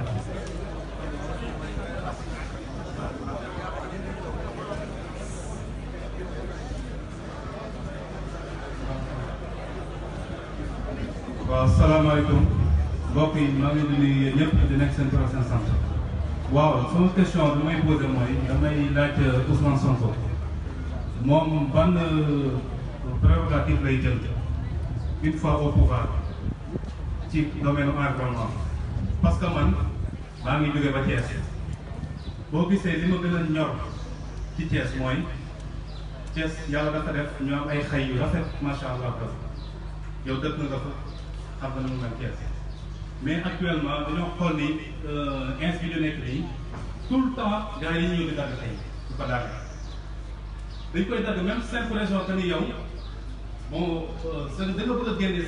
waaw salaamaaleykum mbokk yi maa ngi leen di nuyu ñëpp di nekk seen tur ak seen sant waaw sama question bi may posé mooy damay laaj Ousmane Sonko moom ban prérogative lay jël une fois au pouvoir ci domaine environnement parce que man maa ngi jóge ba Thiès boo gisee li ma gën a ñor ci Thiès mooy Thiès yàlla dafa def ñu am ay xay yu rafet macha allah yow dëkk nga fa xam nga nu mu mel Thiès mais actuellement dañoo xool ni ins bi ñu nekk nii tout le temps gars yi ñëw di dagg xay di ko dagg dañ koy dagg même simple raison que ni yow bon da nga bëgg a génne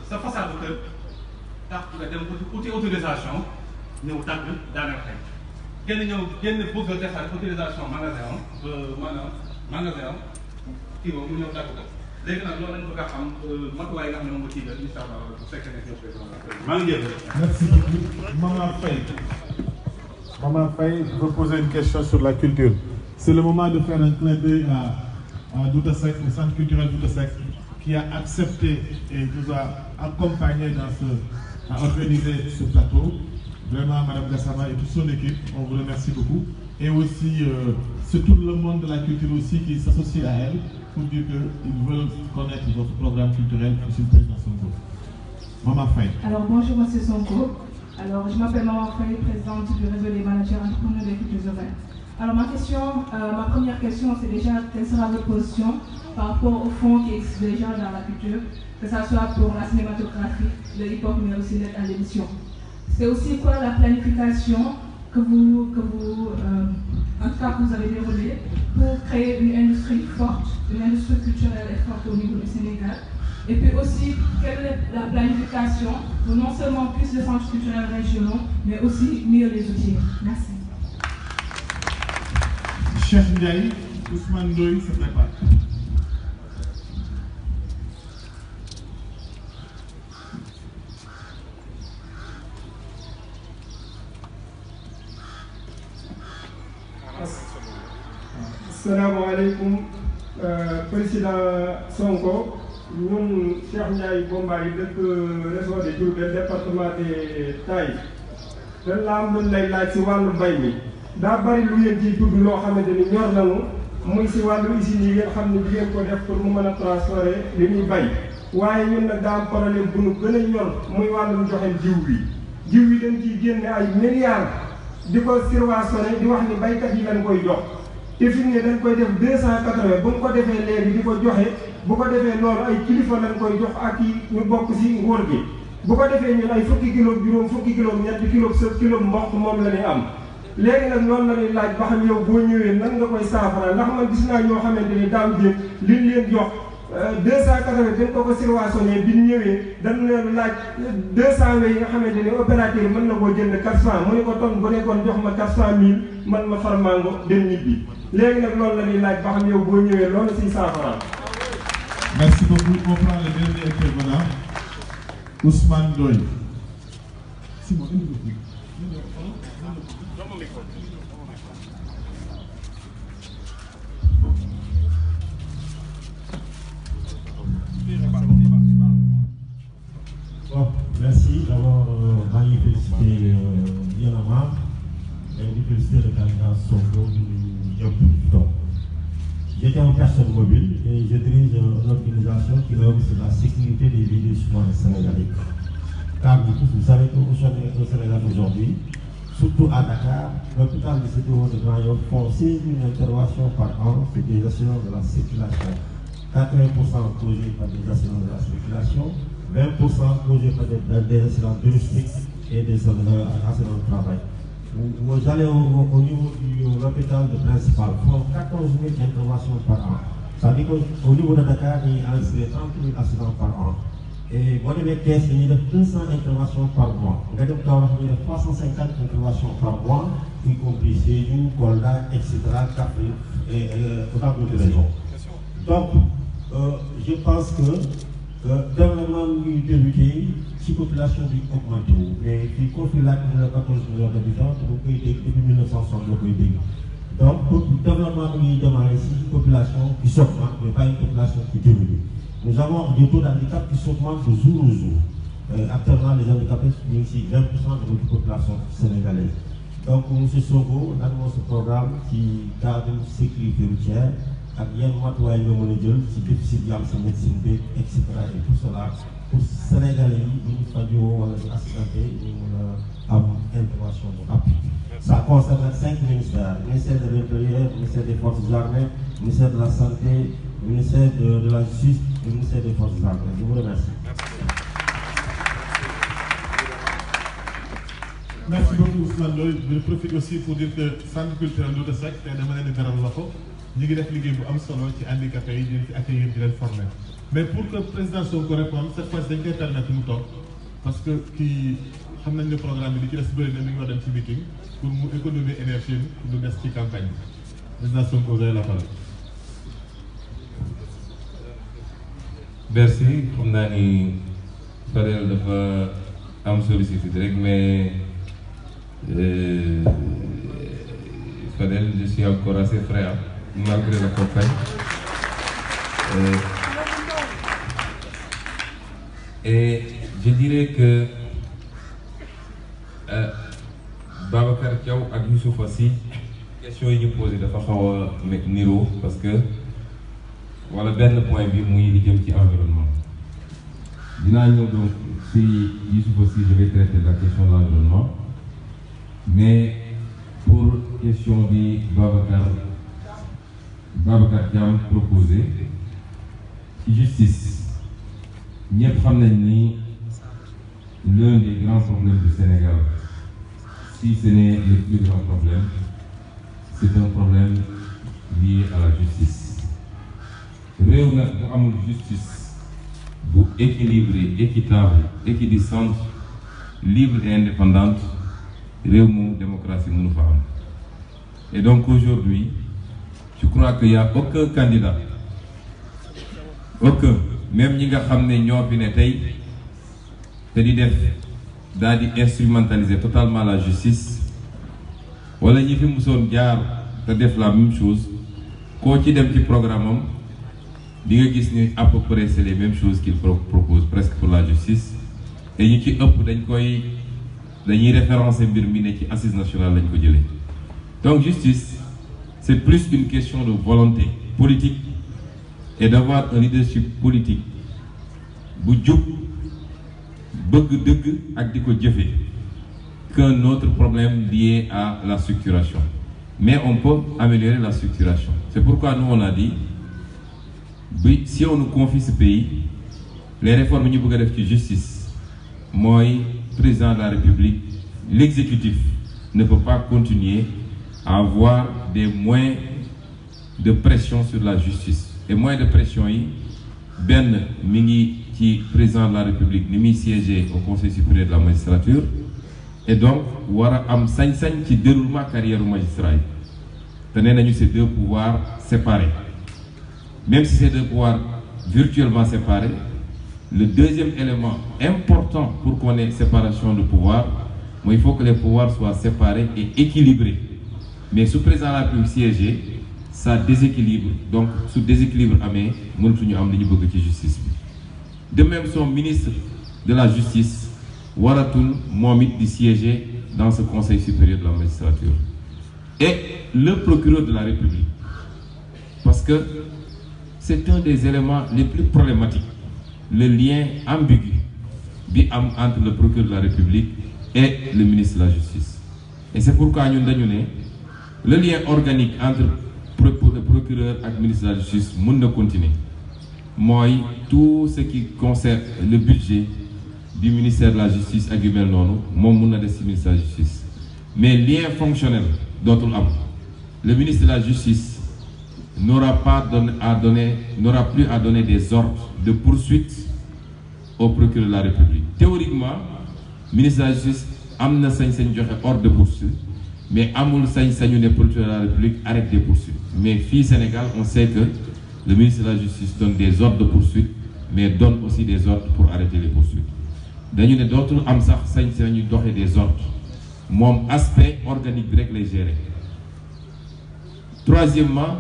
sa façade bu kër tax nga dem uti autorisation ñëw dagg daanaka xëy kenn ñëw génn bëgg a defar autorisation magasin maanaam magasin am kii boobu mu ñëw dagg ko léegi nag loolu lañ bëgg a xam matuwaay nga xam ne moom nga ciy def incha allah bu fekkee ne ñëw maa ngi jël. Merci beaucoup. Maman Faye veut poser une question sur la culture. C'est le moment de faire un clin d'œil à Douta Seck, le centre culturel Douta Seck, qui a accepté et nous a accompagnés à organiser ce plateau. Vraiment, Madame Gassama et toute son équipe, on vous remercie beaucoup. Et aussi, c'est tout le monde de la culture aussi qui s'associe à elle pour dire qu'ils veulent connaître votre programme culturel, Monsieur le Président Sonko. Maman Faye. Alors, bonjour Monsieur Sonko. Alors, je m'appelle Maman Faye, présidente du réseau des managers entrepreneurs des cultures urbaines. Alors, ma première question, c'est déjà quelle sera votre position par rapport aux fonds qui existent déjà dans la culture, que ce soit pour la cinématographie, le hip-hop, mais aussi l'aide à l'édition. C'est aussi quoi la planification que vous avez déroulée pour créer une industrie forte, une industrie culturelle et forte au niveau du Sénégal. Et puis aussi, quelle est la planification pour non seulement plus de centres culturels régionaux, mais aussi mieux les outils. Merci. Cheikh Ndiaye, Ousmane Ndoye se prépare. Asalaamaaleykum président Sonko ñun Cheikh Ndiaye Bombay dëkk région de Diourbel département de Taïf dañ la am luñ lay laaj si wàllu mbay mi daa bari lu ngeen ciy tudd loo xamante ni ñor nañu muy si wàllu usines yi ngeen xam ne di ngeen ko def pour mu mën a transférer li ñuy bay waaye ñun nag daa am problème bu nu gën a ñor muy wàllum joxe jiw bi dañ ciy génne ay milliards di ko subventionné di wax ni baykat yi lañ koy jox te fi mu ne dañ koy def 280 bu ñu ko defee léegi di ko joxe bu ko defee loolu ay kilifa lañ koy jox ak yi ñu bokk si nguur gi bu ko defee ñun ay fukki kilo juróom fukki kilo ñetti kilo sa kilo mboq moom la ñuy am léegi nag noonu la ñuy laaj ba xam yow boo ñëwee nan nga koy saafara ndax man gis naa ñoo xamante ni daaw jéeg liñ leen jox 280 dañ ko subventionné bi ñu ñëwee dañ leen laaj 200 yi nga xamante ni opérateur mën na koo jënd 400 mu ne ko ton bu nekkoon jox ma 400000 man ma far mango dem ñibbi léegi nag loolu la ñuy laaj ba xam yow boo ñëwee loolu siy saafara. Merci beaucoup. On prend le dernier intervenant, Ousmane Ndoye. Simon, Bon, merci. D'abord, maa ngi féliciter Y'en a marre et di féliciter le candidat Sonko du ñëpp toog. J'étais en personne mobile et je dirige une organisation qui œuvre sur la sécurité des véhicules sénégalais. Car vous savez qu'au Sénégal aujourd'hui, surtout à Dakar, l'hôpital de CTO de Grand Yoff font 6 000 interventions par an sur des accidents de la circulation. causés par des accidents de la circulation, 20% causés par des accidents domestiques et des accidents de travail. Vous allez au niveau du l'hôpital de principal, font 14 000 interventions par an. Ça veut dire qu'au niveau de Dakar, il y a 30 000 accidents par an. Et vous avez 200 interventions par mois. Vous avez 350 interventions par mois, y compris Sédhiou, Kolda, etc., Kaffrine et autant d'autres régions. Donc, je pense que le développement du débuté, si la population est augmentée, mais qui confie là 14 millions d'habitants, depuis 1960, donc, le développement qui demande ici, une population qui s'augmente, mais pas une population qui diminue. Nous avons des taux d'handicap qui s'augmentent de jour au jour. Actuellement, les handicapés sont ici 20% de notre population sénégalaise. Donc, M. Sonko, nous avons ce programme qui cadre la sécurité routière, avec un mois de mondial, qui déficit de médecine, etc. Et tout cela, pour les Sénégalais, nous faisons assister à une intervention rapide. Ça concerne 5 ministères, le ministère de l'Intérieur, le ministère des Forces armées, le ministère de la Santé, le ministère de la Justice et le ministère des Forces armées. Je vous remercie. Merci beaucoup Ousmane Loï. Je profite aussi pour dire que le centre culturel Douta Seck tey dama leen di beral loxo ñu ngi def liggéey bu am solo ci handicapés yi di leen ci accueillir di leen former mais pour que président Sonko répondre cette fois dañ koy permettre mu toog parce que kii xam nañ ne programme bi li ci des bëri na mi ngi war dem ci meeting pour mu économiser énergie bi du des ci campagne bi président Sonko vous avez la parole. Merci xam naa ni Fadel dafa am sollicitude rek mais Fadel je suis encore assez frais malgré la campagne et je dirais que Babacar Thiaw ak Youssoupha Sy question yi ñu posé dafa xaw a niro parce que wala benn point bi muy li jëm ci environnement dinaa ñëw donc si Youssoupha Sy je vais traiter la question de l'environnement mais pour question bi Babacar Thiam proposé ci justice ñëpp xam nañ ni l'un des grands problèmes du Sénégal si ce n'est le plus grand problème c'est un problème lié à la justice réew nag bu amul justice bu équilibrée, équitable, équidistante, libre et indépendante réew mu démocratie mënu fa am. Et donc aujourd'hui je crois qu'il n'y a aucun candidat, aucun, même ñi nga xam ne ñoo fi ne tey te di def daal di instrumentaliser totalement la justice wala ñi fi musoon jaar te def la même chose koo ci dem ci programme am di nga gis ni à peu près c'est les mêmes choses qu'il propose presque pour la justice et ñu ci ëpp dañuy référencer mbir mi ne ci assise nationale lañ ko jëlee. Donc justice c'est plus une question de volonté politique et d'avoir un leadership politique bu jub bëgg dëgg ak di ko jëfe qu'un autre problème lié à la structuration. Mais on peut améliorer la structuration. C'est pourquoi nous on a dit si on nous confie ce pays, les réformes ñu bëgg a def ci justice mooy président de la République, l'exécutif ne peut pas continuer à avoir des moyens de pression sur la justice. Et moyens de pression yi benn mi ngi ci président de la République ni muy siéger au Conseil supérieur de la magistrature et donc war a am sañ-sañ ci déroulement carrière magistrat yi te nee nañu ces deux pouvoirs séparés. Même si c'est deux pouvoirs virtuellement séparés, le deuxième élément important pour qu'on ait séparation de pouvoir, il faut que les pouvoirs soient séparés et équilibrés. Mais sous président de la République siégé, ça déséquilibre. Donc, sous déséquilibre, nous avons de justice. De même, son ministre de la Justice, Waratoun Mohamed, de siéger dans ce Conseil supérieur de la magistrature. Et le procureur de la République. Parce que c'est un des éléments les plus problématiques, le lien ambigu entre le procureur de la République et le ministre de la Justice. Et c'est pourquoi nous avons dit le lien organique entre le procureur et le ministre de la Justice peut continuer. moi tout ce qui concerne le budget du ministère de la justice ak yu mel noonu moom mun na des ci ministère de la justice mais lien fonctionnel dootul am le ministre de la justice n'aura plus à donner des ordres de poursuite au procureur de la République. Théoriquement ministre de la justice am na sañ-sañ joxe ordre de poursuite mais amul sañ-sañu ne procureur de la République arrête des poursuites mais fii Sénégal on sait que le ministre de la justice donne des ordres de poursuite mais donne aussi des ordres pour arrêter les poursuites dañu ne dootul am sax sañ-sañu doxe des ordres moom aspect organique bi rek lay gérer. Troisièmement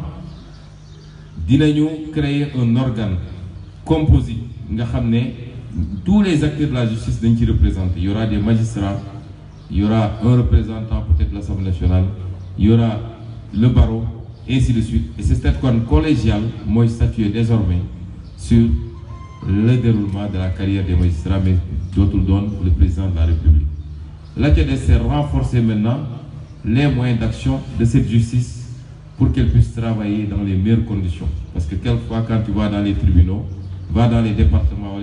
dinañu créer un organe composite nga xam ne tous les acteurs de la justice dañ ci représenter. Il y aura des magistrats, il y aura un représentant peut-être de l'Assemblée nationale, il y aura le barreau, et ainsi de suite. Et c'est cette organe collégial mooy statuer désormais sur le déroulement de la carrière des magistrats mais dootul doon le président de la République. La ca des c'est renforcer maintenant les moyens d'action de cette justice pour qu'elle puisse travailler dans les meilleures conditions. Parce que quelquefois quand tu vas dans les tribunaux, va dans les départements,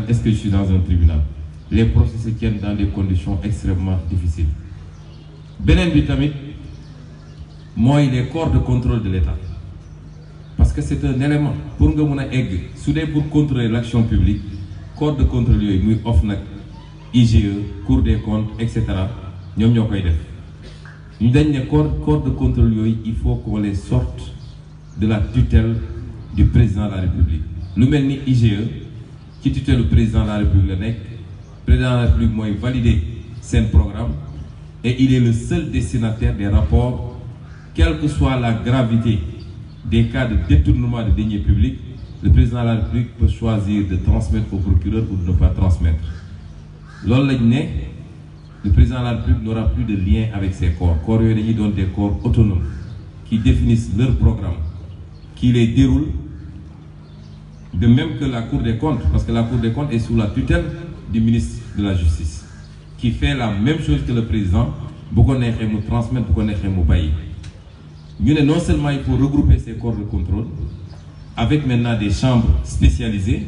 est-ce que je suis dans un tribunal? Les procès se tiennent dans des conditions extrêmement difficiles. Beneen bi tamit mooy les corps de contrôle de l'État. Parce que c'est un élément pour nga mën a egg su dee pour contrôler l'action publique corps de contrôle yooyu muy OFNAC, IGE, Cour des comptes, etc. ñoom ñoo koy def. ñu dañ ne corps de contrôle yooyu il faut qu'on les sorte de la tutelle du président de la République. Lu mel ni IGE ci tutelle du président de la République la nekk président de la République mooy valider seen programme et il est le seul destinataire des rapports quelle que soit la gravité des cas de détournement de deniers publics. Le président de la République peut choisir de transmettre au procureur ou de ne pas transmettre. Loolu lañ ne le président de la République n'aura plus de lien avec ces corps yooyu dañuy doon des corps autonomes qui définissent leur programme, qui les déroulent. De même que la Cour des comptes, parce que la Cour des comptes est sous la tutelle du ministre de la Justice, qui fait la même chose que le président, bu ko neexee mu transmettre, bu ko neexee mu bàyyi. Ñu ne non seulement il faut regrouper ces corps de contrôle avec maintenant des chambres spécialisées,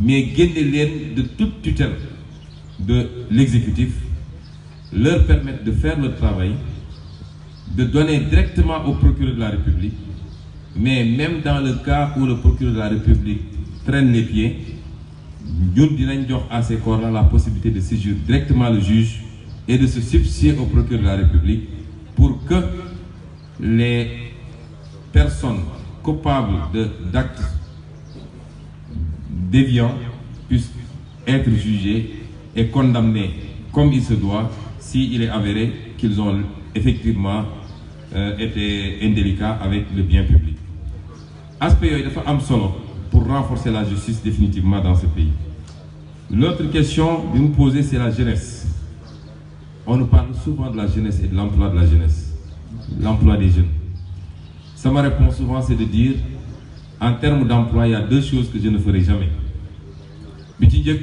mais génne leen de toute tutelle de l'exécutif, leur permettre de faire le travail, de donner directement au procureur de la République. Mais même dans le cas où le procureur de la République traîne les pieds, ñun dinañ jox à ces corps-là la possibilité de saisir directement le juge et de se substituer au procureur de la République pour que les personnes coupables d'actes déviants puissent être jugées et condamnées comme il se doit s'il est avéré qu'ils ont effectivement été indélicats avec le bien public. Aspect yooyu dafa am solo pour renforcer la justice définitivement dans ce pays. L'autre question que vous me posez, c'est la jeunesse. On nous parle souvent de la jeunesse et de l'emploi de la jeunesse, l'emploi des jeunes. Ça, ma réponse souvent, c'est de dire, en termes d'emploi, il y a deux choses que je ne ferai jamais. Bi ci njëkk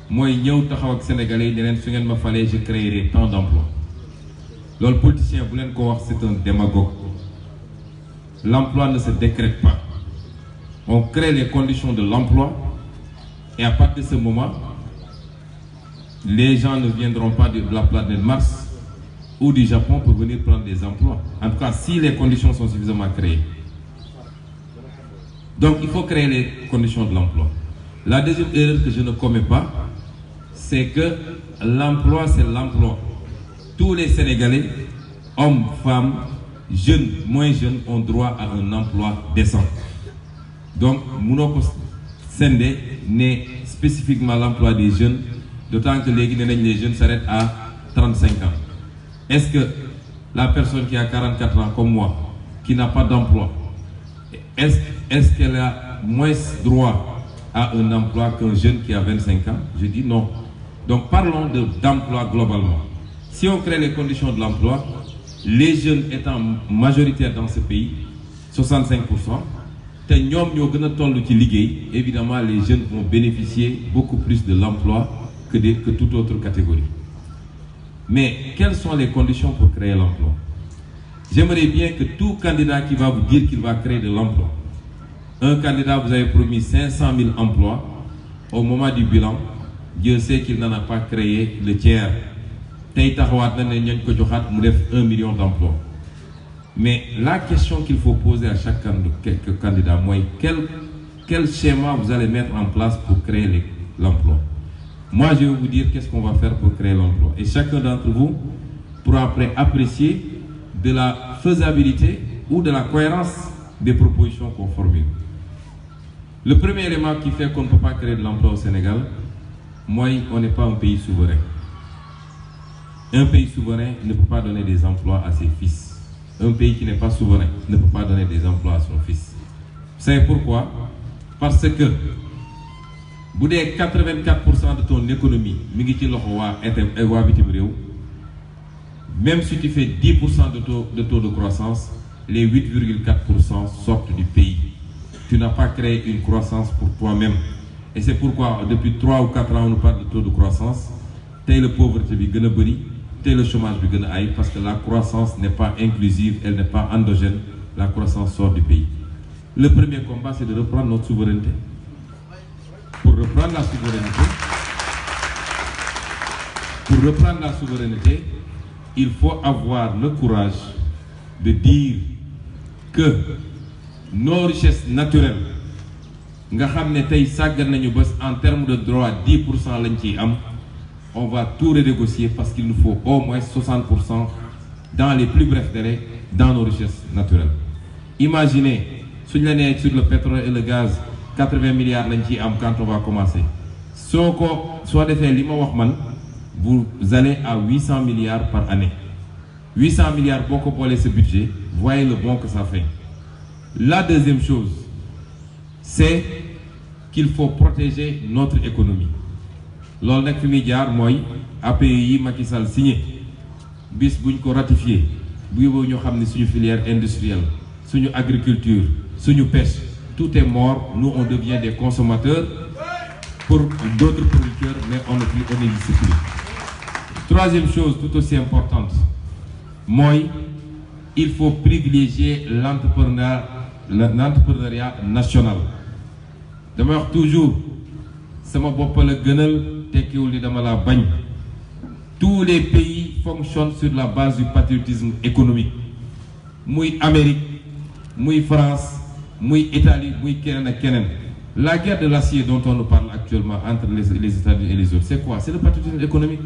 mooy ñëw taxaw ak Sénégalais yi ne leen su ngeen ma falee je créerai tant d'emplois. Loolu politicien bu leen ko wax, c'est un démagogue. L'emploi ne se décrète pas. On crée les conditions de l'emploi et à partir de ce moment, les gens ne viendront pas de la planète Mars ou du Japon pour venir prendre des emplois. En tout cas, si les conditions sont suffisamment créées. Donc, il faut créer les conditions de l'emploi. La deuxième erreur que je ne commets pas, c'est que l'emploi, c'est l'emploi. Tous les Sénégalais, hommes, femmes, jeunes, moins jeunes, ont droit à un emploi décent. Donc, mënoo ko sende ne spécifiquement l'emploi des jeunes, d'autant que les jeunes s'arrêtent à 35 ans. Est-ce que la personne qui a 44 ans comme moi, qui n'a pas d'emploi, est-ce qu'elle a moins droit à un emploi qu'un jeune qui a 25 ans? Je dis non. Donc parlons d'emploi globalement. Si on crée les conditions de l'emploi, les jeunes étant majoritaires dans ce pays, 65%, évidemment les jeunes vont bénéficier beaucoup plus de l'emploi que toute autre catégorie. Mais quelles sont les conditions pour créer l'emploi? J'aimerais bien que tout candidat qui va vous dire qu'il va créer de l'emploi Un candidat, vous avez promis 500 000 emplois. Au moment du bilan, Dieu sait qu'il n'en a pas créé le tiers. Tey taxawaat na ne ñañ ko joxaat mu def 1 million d'emplois. Mais la question qu'il faut poser à chaque candidat, moi, quel schéma vous allez mettre en place pour créer l'emploi? Moi, je vais vous dire qu'est-ce qu'on va faire pour créer l'emploi. Et chacun d'entre vous pourra après apprécier de la faisabilité ou de la cohérence des propositions qu'on formule. Le premier élément qui fait qu'on ne peut pas créer de l'emploi au Sénégal, moi, on n'est pas un pays souverain. Un pays souverain ne peut pas donner des emplois à ses fils. Un pays qui n'est pas souverain ne peut pas donner des emplois à son fils. Vous savez pourquoi? Parce que bu dee 84% de ton économie mi ngi ci loxo waa bitim réew, même si tu fais 10% de taux de croissance, les 8,4% sortent du pays. Tu n'as pas créé une croissance pour toi-même. Et c'est pourquoi depuis 3 ou 4 ans on nous parle de taux de croissance. Tey la pauvreté bi gën a bëri, tey le chômage bi gën a ay, parce que la croissance n'est pas inclusive, elle n'est pas endogène. La croissance sort du pays. Le premier combat, c'est de reprendre notre souveraineté. Pour reprendre la souveraineté, il faut avoir le courage de dire que nos richesses naturelles, nga xam ne tey sàggan nañu bés en termes de droit 10% lañ ciy am, on va tout renégocier parce qu'il nous faut au moins 60% dans les plus brefs délais dans nos richesses naturelles. Imaginez, suñ la nee sur le pétrole et le gaz 80 milliards lañ ciy am quand on va commencer. Soo defee li ma wax man, vous allez à 800 milliards par année. 800 milliards boo ko boolee ce budget, voyez le bon que ça fait. La deuxième chose, c'est qu'il faut protéger notre économie. Loolu nag fi muy jaar mooy APE yi Macky Sall signé, bis buñ ko ratifié, bu yóbboo ñu xam ne suñu filière industrielle, suñu agriculture, suñu pêche, tout est mort. Nous on devient des consommateurs pour d'autres producteurs, mais on n'existe plus. Troisième chose tout aussi importante, moi, il faut privilégier l'entrepreneuriat national. Dama wax toujours sama bopp la gënal tekkiwul ni dama la bañ. Tous les pays fonctionnent sur la base du patriotisme économique. Muy Amérique, muy France, muy Italie, muy keneen ak keneen. La guerre de l'acier dont on nous parle actuellement entre les États-Unis et les autres, c'est quoi? C'est le patriotisme économique.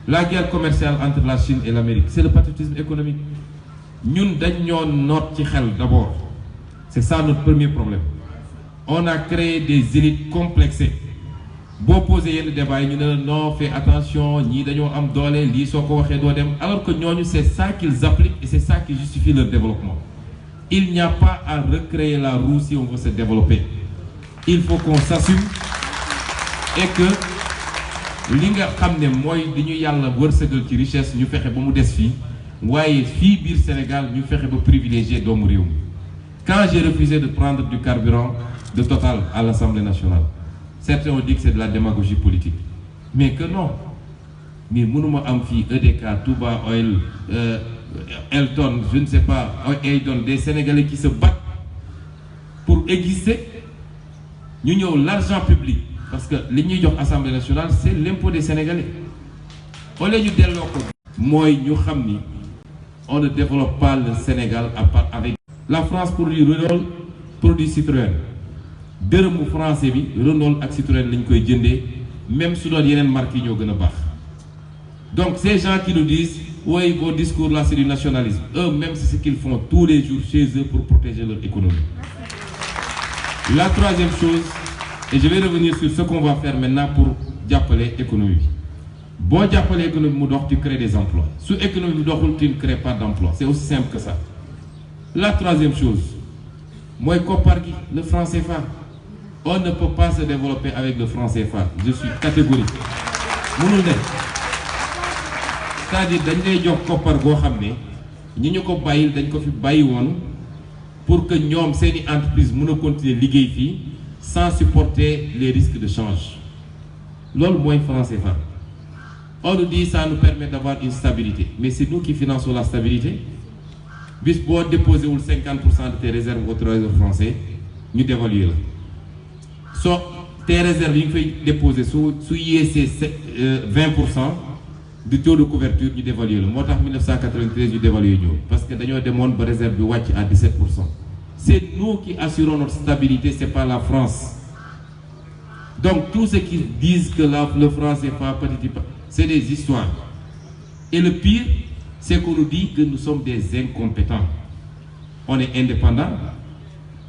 La guerre commerciale entre la Chine et l'Amérique, c'est le patriotisme économique. Ñun dañ ñoo noot ci xel d'abord. C'est ça notre premier problème. On a créé des élites complexées. Boo posé yenn débat yi ñu ne non, fais attention, ñii dañoo am doole, lii soo ko waxee doo dem, alors que ñooñu c'est ça qu'ils appliquent et c'est ça qui justifie leur développement. Il n'y a pas à recréer la roue si on veut se développer. Il faut qu'on s'assume et que li nga xam ne mooy di ñu yàlla wërsëgal ci richesse ñu fexe ba mu des fii, waaye fii biir Sénégal ñu fexe ba privilégier doomu réew mi. Quand j'ai refusé de prendre du carburant de Total à l'Assemblée nationale, certains ont dit que c'est de la démagogie politique. Mais que non. Mais mënuma am fii EDK, Touba Oil, Elton, je ne sais pas, Aydon, des Sénégalais qui se battent pour exister. Ñu ñëw l'argent public, parce que li ñuy jox Assemblée nationale, c'est l'impôt des Sénégalais. Au lieu ñu delloo ko mooy ñu xam ni on ne développe pas le Sénégal à part avec la France produit Renault, produit Citroën. Dërëmu français bi Renault ak Citroën lañ koy jëndee, même su doon yeneen marques yi ñoo gën a baax. Donc ces gens qui nous disent oui, vos discours là c'est du nationalisme, eux-mêmes c'est ce qu'ils font tous les jours chez eux pour protéger leur économie. La troisième chose, et je vais revenir sur ce qu'on va faire maintenant pour jàppale économie bi. Boo jàppale économie mu dox, tu crées des emplois. Su économie bi doxul, tu ne crées pas d'emplois. C'est aussi simple que ça. La troisième chose, mooy koppar gi, le franc CFA. On ne peut pas se développer avec le franc CFA. Je suis catégorique. Mënul ne. C'est-à-dire dañ lay jox koppar goo xam ne ñi ñu ko bàyyil dañ ko fi bàyyi woon pour que ñoom seeni entreprise mën a continuer liggéey fii sans supporter les risques de change. Loolu mooy franc CFA. On nous dit ça nous permet d'avoir une stabilité, mais c'est nous qui finançons la stabilité. Bis boo déposé wul 50% de tes réserves au trésor français, ñu dévaluer la soo tes réserves yi nga fay déposer su yéesee 20% du taux de couverture ñu dévaluer la moo tax 1993 ñu dévaluer ñu parce que dañoo demoon ba réserve bi wàcc à 17%. C'est nous qui assurons notre stabilité, c'est pas la France. Donc tous ceux qui disent que le franc CFA petit, c'est des histoires. Et le pire, c'est qu'on nous dit que nous sommes des incompétents. On est indépendant,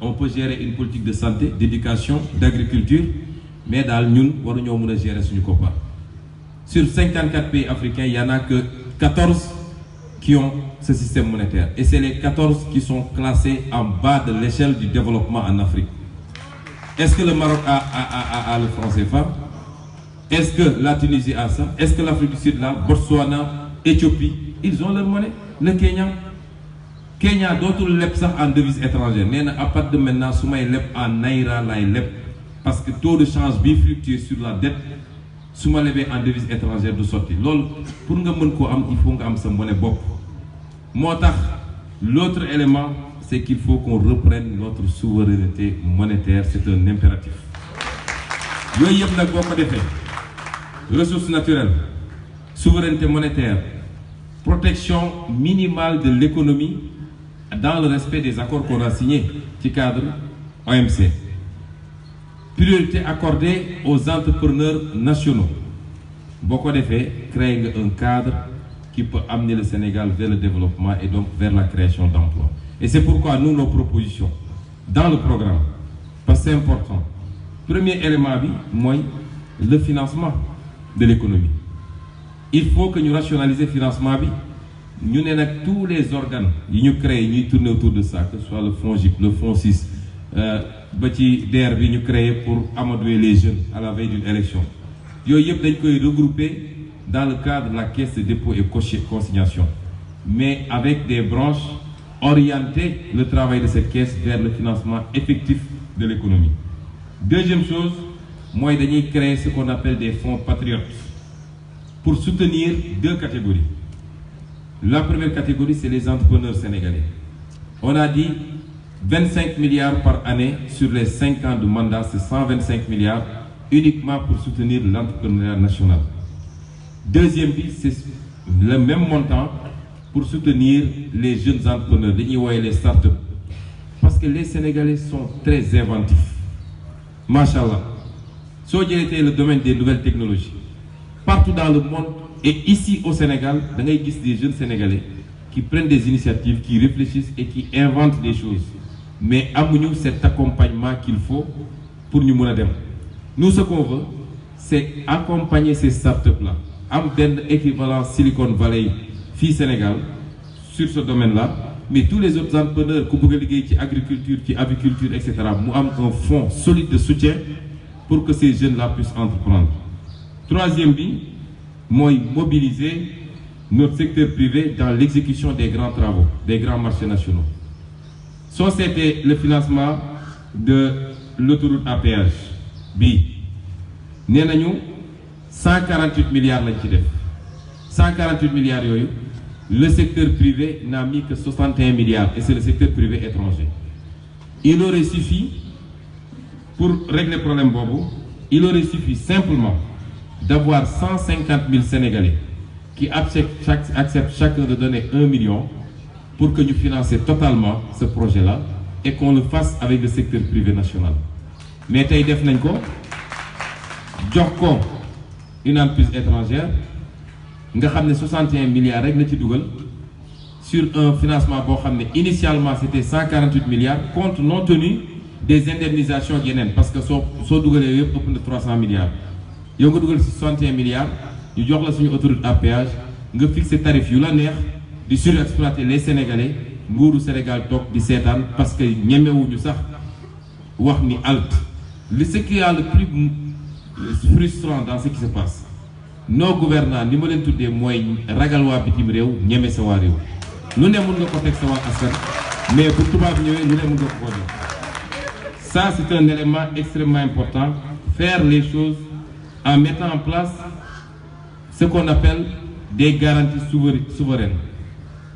on peut gérer une politique de santé, d'éducation, d'agriculture, mais dans nous, on peut gérer ce copain. Sur 54 pays africains, il n'y en a que 14 qui ont ce système monétaire. Et c'est les 14 qui sont classés en bas de l'échelle du développement en Afrique. Est-ce que le Maroc a le franc CFA? Est-ce que la Tunisie a ça? Est-ce que l'Afrique du Sud là, Botswana, Éthiopie, ils ont leur monnaie? Le Kenya d'autres lep ça en devise étrangère. À partir de maintenant, si je lep en naira, parce que le taux de change fluctue sur la dette, si je lep en devise étrangère de sortie. Pour que il faut que sa monnaie bop. L'autre élément, c'est qu'il faut qu'on reprenne notre souveraineté monétaire, c'est un impératif. Ressources naturelles, souveraineté monétaire, protection minimale de l'économie dans le respect des accords qu'on a signés qui cadre OMC. Priorité accordée aux entrepreneurs nationaux. Beaucoup d'effets créent un cadre qui peut amener le Sénégal vers le développement et donc vers la création d'emplois. Et c'est pourquoi nous, nos propositions dans le programme, parce que c'est important. Premier élément, moi, le financement de l'économie. Il faut que nous rationalisions le financement. Nous avons tous les organes qui nous créent, nous tournent autour de ça, que ce soit le fonds GIP, le fonds 6, petit DRB, nous créons pour amadouer les jeunes à la veille d'une élection. Nous avons regroupé dans le cadre de la caisse de dépôt et consignation, mais avec des branches orienter le travail de cette caisse vers le financement effectif de l'économie. Deuxième chose, moi, je vais créer ce qu'on appelle des fonds patriotes pour soutenir deux catégories. La première catégorie, c'est les entrepreneurs sénégalais. On a dit 25 milliards par année sur les 5 ans de mandat, c'est 125 milliards uniquement pour soutenir l'entrepreneuriat national. Deuxième but, c'est le même montant pour soutenir les jeunes entrepreneurs, les startups. Parce que les Sénégalais sont très inventifs. Machallah. Si vous avez le domaine des nouvelles technologies, partout dans le monde et ici au Sénégal, vous avez des jeunes Sénégalais qui prennent des initiatives, qui réfléchissent et qui inventent des choses. Mais nous cet accompagnement qu'il faut pour nous mener. Nous, ce qu'on veut, c'est accompagner ces startups-là. Am ben équivalent Silicon Valley, FI Sénégal, sur ce domaine-là, mais tous les autres entrepreneurs, qui agriculture, qui aviculture, etc., nous avons un fonds solide de soutien pour que ces jeunes-là puissent entreprendre. Troisième but, moi, mobiliser notre secteur privé dans l'exécution des grands travaux, des grands marchés nationaux. Ça, c'était le financement de l'autoroute à péage. Nous avons 148 milliards. 148 milliards, le secteur privé n'a mis que 61 milliards et c'est le secteur privé étranger. Il aurait suffi, pour régler le problème Bobo, il aurait suffi simplement d'avoir 150 000 Sénégalais qui acceptent chacun de donner 1 million pour que nous financions totalement ce projet-là et qu'on le fasse avec le secteur privé national. Mais tay def nañ ko jox ko une entreprise étrangère nga xamné 61 milliards rek la ci dugal sur un financement bo xamné initialement c'était 148 milliards compte non tenu des indemnisations yenen parce que so dugalé yépp ëpp na 300 milliards yow nga dugal 61 milliards ñu jox la suñu autoroute à péage nga fixer tarif yu la neex di surexploiter les Sénégalais nguuru Sénégal tok di sétane parce que ñemewuñu sax wax ni halte. Ce qui est le plus frustrant dans ce qui se passe, nos gouvernants, nous avons tous des moyens, ragalwa bitim rew, ñëmé sa wa rew. Lu né mën nga ko tek sa wa askan, mais pour tout ñëwé lu né mën nga ko def. Ça c'est un élément extrêmement important, faire les choses en mettant en place ce qu'on appelle des garanties souveraines.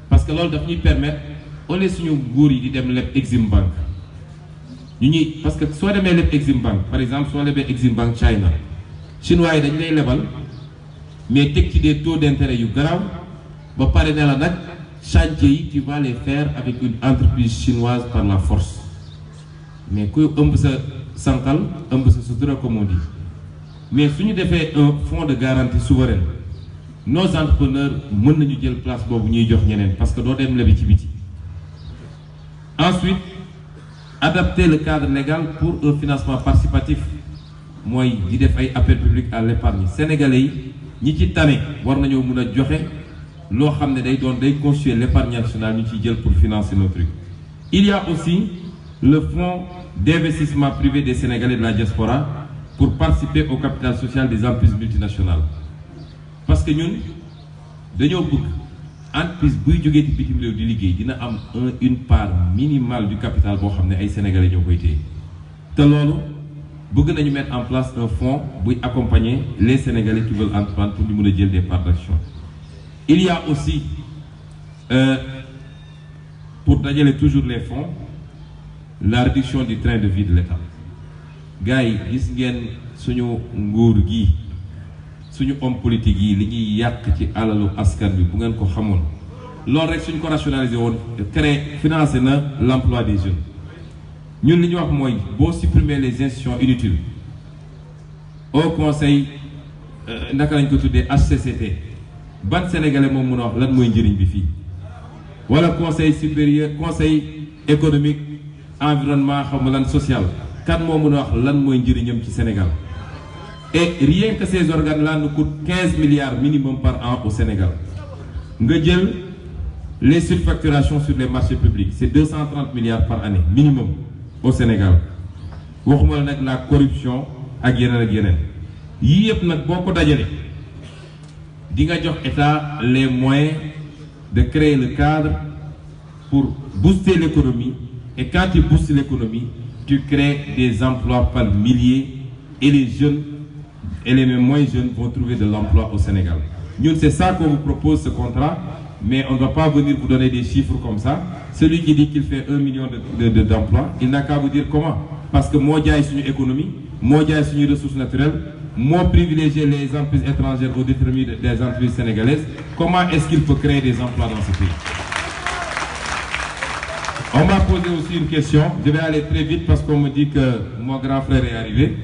Parce que lolu daf ñuy permettre au lieu suñu nguur yi di dem lepp Exim Bank. parce que soo demee leb Exim Bank par exemple soo lebee Exim Bank China chinois yi dañ lay lebal mais teg ci des taux d'intérêt yu garaaw ba pare ne la nag chantier yi tu vas les faire avec une entreprise chinoise par la force mais kuy ëmb sa sànqal ëmb sa sutura comme on dit mais su ñu defee un fonds de garantie souveraine nos entrepreneurs mën nañu jël place boobu ñuy jox ñeneen parce que doo dem lebi ci biti. Ensuite, adapter le cadre légal pour un financement participatif mooy di def ay appel public à l'épargne sénégalais yi ñi ci tane war nañoo mën a joxe loo xam ne day constituer l'épargne nationale ñu ciy jël pour financer nos trucs. Il y a aussi le fonds d'investissement privé des Sénégalais de la diaspora pour participer au capital social des entreprises multinationales parce que ñun dañoo bëgg entreprise buy jógee ci bitim réew di liggéey dina am une part minimale du capital boo xam ne ay sénégalais ñoo koy téye te loolu bëgg nañu mettre en place un fonds buy accompagner les sénégalais qui veulent entreprendre pour ñu mën a jël des parts d'action. Il y a aussi pour dajale toujours les fonds la réduction du train de vie de l'État gars yi gis ngeen suñu nguur gi suñu homme politique yi li ñuy yàq ci alalu askan bi bu ngeen ko xamoon loolu rek suñ ko rationaliser woon financer na l'emploi des jeunes ñun li ñu wax mooy boo supprimer les institutions inutiles au conseil naka lañ ko tuddee HCCT ban sénégalais moom mën a wax lan mooy njëriñ bi fii wala conseil supérieur conseil économique environnement xam lan social kan moo mën a wax lan mooy njëriñam ci Sénégal. Et rien que ces organes-là nous coûtent 15 milliards minimum par an au Sénégal. Nga jël les surfacturations sur les marchés publics, c'est 230 milliards par année minimum au Sénégal. waxuma la nag la corruption ak yeneen yii yëpp nag boo ko dajalee di nga jox état les moyens de créer le cadre pour booster l'économie et quand tu boostes l'économie tu crées des emplois par milliers et les jeunes et les moins jeunes vont trouver de l'emploi au Sénégal. Nous, c'est ça qu'on vous propose, ce contrat, mais on ne va pas venir vous donner des chiffres comme ça. Celui qui dit qu'il fait 1 million d'emplois, il n'a qu'à vous dire comment. Parce que moi, j'ai une économie, moi, j'ai une ressources naturelles, moi, privilégier les entreprises étrangères au détriment des entreprises sénégalaises. Comment est-ce qu'il peut créer des emplois dans ce pays? On m'a posé aussi une question. Je vais aller très vite parce qu'on me dit que mon grand frère est arrivé.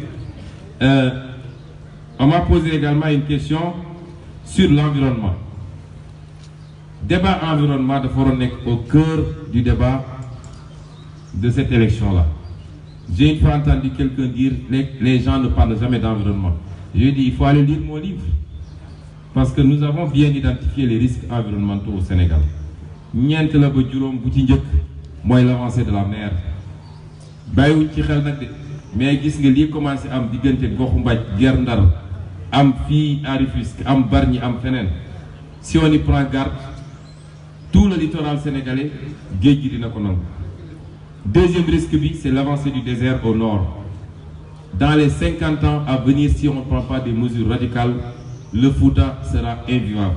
On m'a posé également une question sur l'environnement. Débat environnement de Forum au cœur du débat de cette élection-là. J'ai une fois entendu quelqu'un dire les gens ne parlent jamais d'environnement. J'ai dit il faut aller lire mon livre. Parce que nous avons bien identifié les risques environnementaux au Sénégal. ñeent la ba juróom bu ci njëkk mooy l'avancée de la mer. bàyyiwuñ ci xel nag de mais gis nga lii commencé am diggante goxu mbaj Guet Ndar am fii à Rufisque am Bargny am feneen si on y prend garde tout le littoral sénégalais géej gi dina ko nangu. Deuxième risque bi c'est l'avancée du désert au nord. Dans les 50 ans à venir si on ne prend pas des mesures radicales le Fouta sera invivable.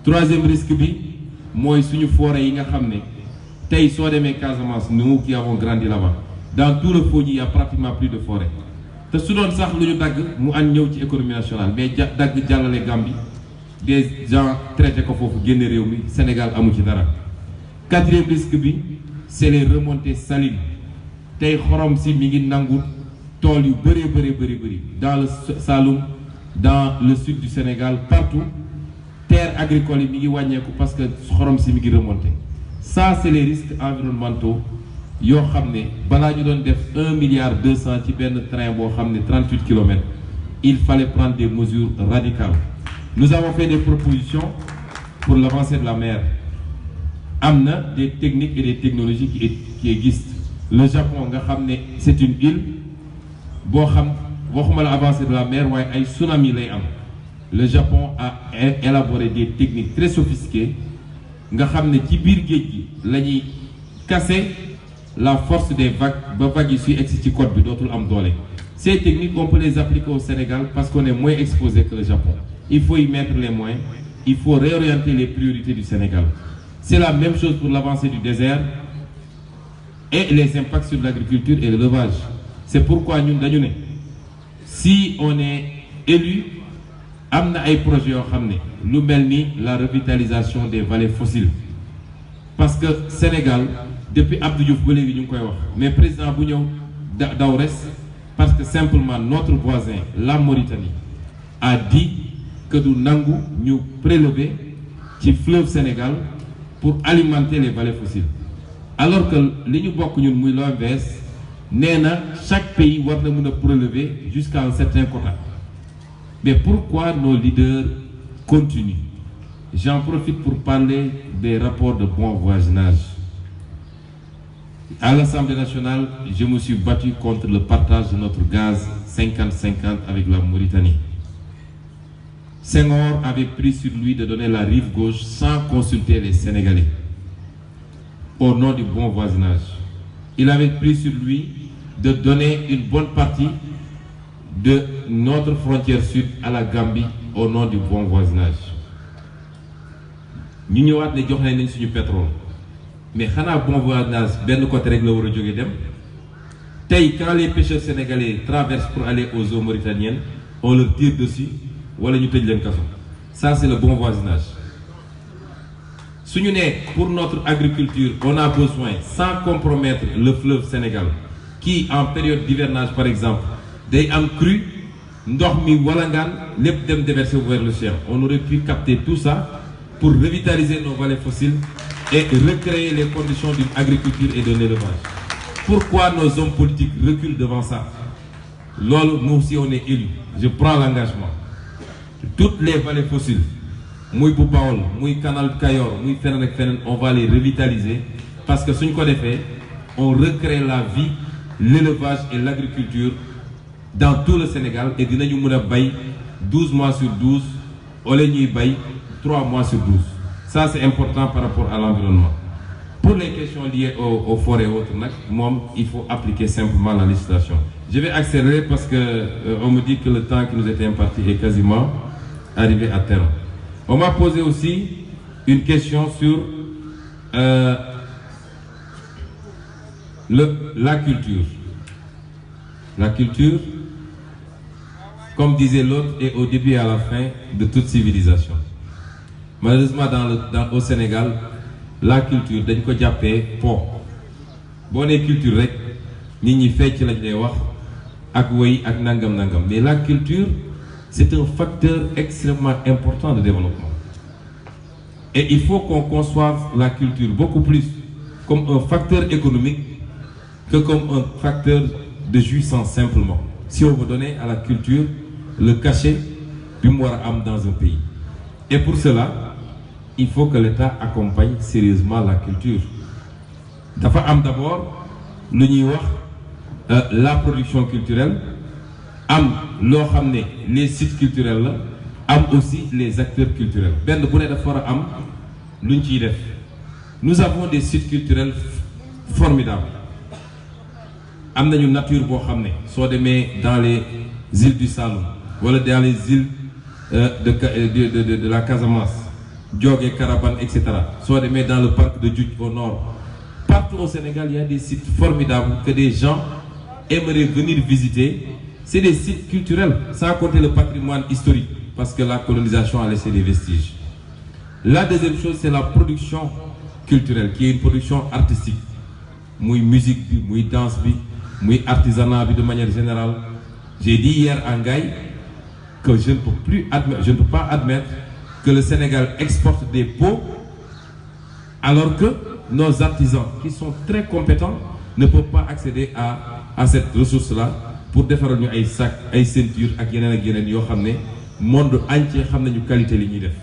Troisième risque bi mooy suñu forêt yi nga xam ne tey soo demee Casamance nous qui avons grandi là-bas dans tout le Fogny il y a pratiquement plus de forêt te su doon sax lu ñu dagg mu an ñëw ci économie nationale mais dagg jàllale Gambie des gens traité ko foofu génne réew mi Sénégal amu ci dara. Quatrième risque bi c'est les remontées salines tey xorom si mi ngi nangu tool yu bëri dans le Saloum dans le sud du Sénégal partout terre agricole yi mi ngi wàññeeku parce que xorom si mi ngi remonté. Ça c'est les risques environnementaux yoo xam ne balaa ñu doon def 1,2 milliard ci benn train boo xam ne 38 kilomètres il fallait prendre des mesures radicales. Nous avons fait des propositions pour l'avancée de la mer. Am na des techniques et des technologies qui existent. Le Japon nga xam ne c'est une île boo xam waxuma la avancée de la mer waaye ay tsunami lay am. Le Japon a élaboré des techniques très sophistiquées nga xam ne ci biir géej gi la ñuy casser la force des vagues ba vagues yi suy egsi ci côte bi dootul am doole. Ces techniques on peut les appliquer au Sénégal parce qu'on est moins exposé que le Japon. Il faut y mettre les moyens, il faut réorienter les priorités du Sénégal. C'est la même chose pour l'avancée du désert. et les impacts sur l'agriculture et l'élevage. C'est pourquoi nous, si on est élu, am na ay projets yoo xam ne lu mel ni la revitalisation des vallées fossiles parce que Sénégal depuis Abdou Diouf ba léegi ñu ngi koy wax mais président bu ñëw daw res parce que simplement notre voisin la Mauritanie a dit que du nangu ñu prélever ci fleuve Sénégal pour alimenter les vallées fossiles alors que li ñu bokk ñun muy l'OMVS nee na chaque pays war na mën a prélever jusqu'à un certain quota. Mais pourquoi nos leaders continuent? J'en profite pour parler des rapports de bon voisinage. À l'Assemblée nationale, je me suis battu contre le partage de notre gaz 50-50 avec la Mauritanie. Senghor avait pris sur lui de donner la rive gauche sans consulter les Sénégalais, au nom du bon voisinage. Il avait pris sur lui de donner une bonne partie de notre frontière sud à la Gambie au nom du bon voisinage. Ñu ñëwaat ne jox nañ suñu pétrole mais xanaa bon voisinage benn côté rek la war a jóge dem tey quand les pêcheurs sénégalais traversent pour aller aux eaux mauritaniennes on leur tire dessus wala ñu tëj leen kaso. Ça c'est le bon voisinage. Suñu ne pour notre agriculture on a besoin sans compromettre le fleuve Sénégal qui en période d'hivernage par exemple day am crue ndox mi walangaan lépp dem déverser vers l'océan. On aurait pu capter tout ça pour revitaliser nos vallées fossiles et recréer les conditions d'une agriculture et d'un élevage. Pourquoi nos hommes politiques reculent devant ça? Lolo, nous aussi on est élus. Je prends l'engagement. Toutes les vallées fossiles, muy bu Bawol, muy canal Kayor, muy feneen ak feneen, on va les revitaliser parce que suñ ko defee, on recrée la vie, l'élevage et l'agriculture dans tout le Sénégal et dinañu mën a bay 12 mois sur 12 wala ñuy bay 3 mois sur 12. Ça c'est important par rapport à l'environnement. Pour les questions liées aux forêts et autres, il faut appliquer simplement la législation. Je vais accélérer parce que on me dit que le temps qui nous était imparti est quasiment arrivé à terme. On m'a posé aussi une question sur la culture. La culture, comme disait l'autre, est au début et à la fin de toute civilisation. Malheureusement, au Sénégal, la culture, dañ ko jàppee po. Boo nee culture rek, nit ñi fecc lañ lay wax ak wéy ak nangam. Mais la culture, c'est un facteur extrêmement important de développement. Et il faut qu'on conçoive la culture beaucoup plus comme un facteur économique que comme un facteur de jouissance simplement. Si on veut donner à la culture le cachet du am dans un pays. Et pour cela, il faut que l'État accompagne sérieusement la culture. Dafa am d'abord lu ñuy wax la production culturelle, am loo xam ne les sites culturels la, am aussi les acteurs culturels. Benn bu ne dafa war a am lu ñu ciy def. Nous avons des sites culturels formidables. Am nañu nature boo xam ne soo demee dans les îles du Saloum wala dans les îles de la Casamance, Djogé, Carabane, etc. Soit des dans le parc de Djoudj au nord. Partout au Sénégal, il y a des sites formidables que des gens aimeraient venir visiter. C'est des sites culturels, sans compter le patrimoine historique, parce que la colonisation a laissé des vestiges. La deuxième chose, c'est la production culturelle, qui est une production artistique. Mouille musique, mouille danse, mouille artisanat de manière générale. J'ai dit hier à Ngaï que je ne peux pas admettre que le Sénégal exporte des pots alors que nos artisans qui sont très compétents ne peuvent pas accéder à cette ressource-là pour défaire ñu sacs, ay ceintures ak yeneen yoo xam ne monde entier xam nañu qualité li ñuy def.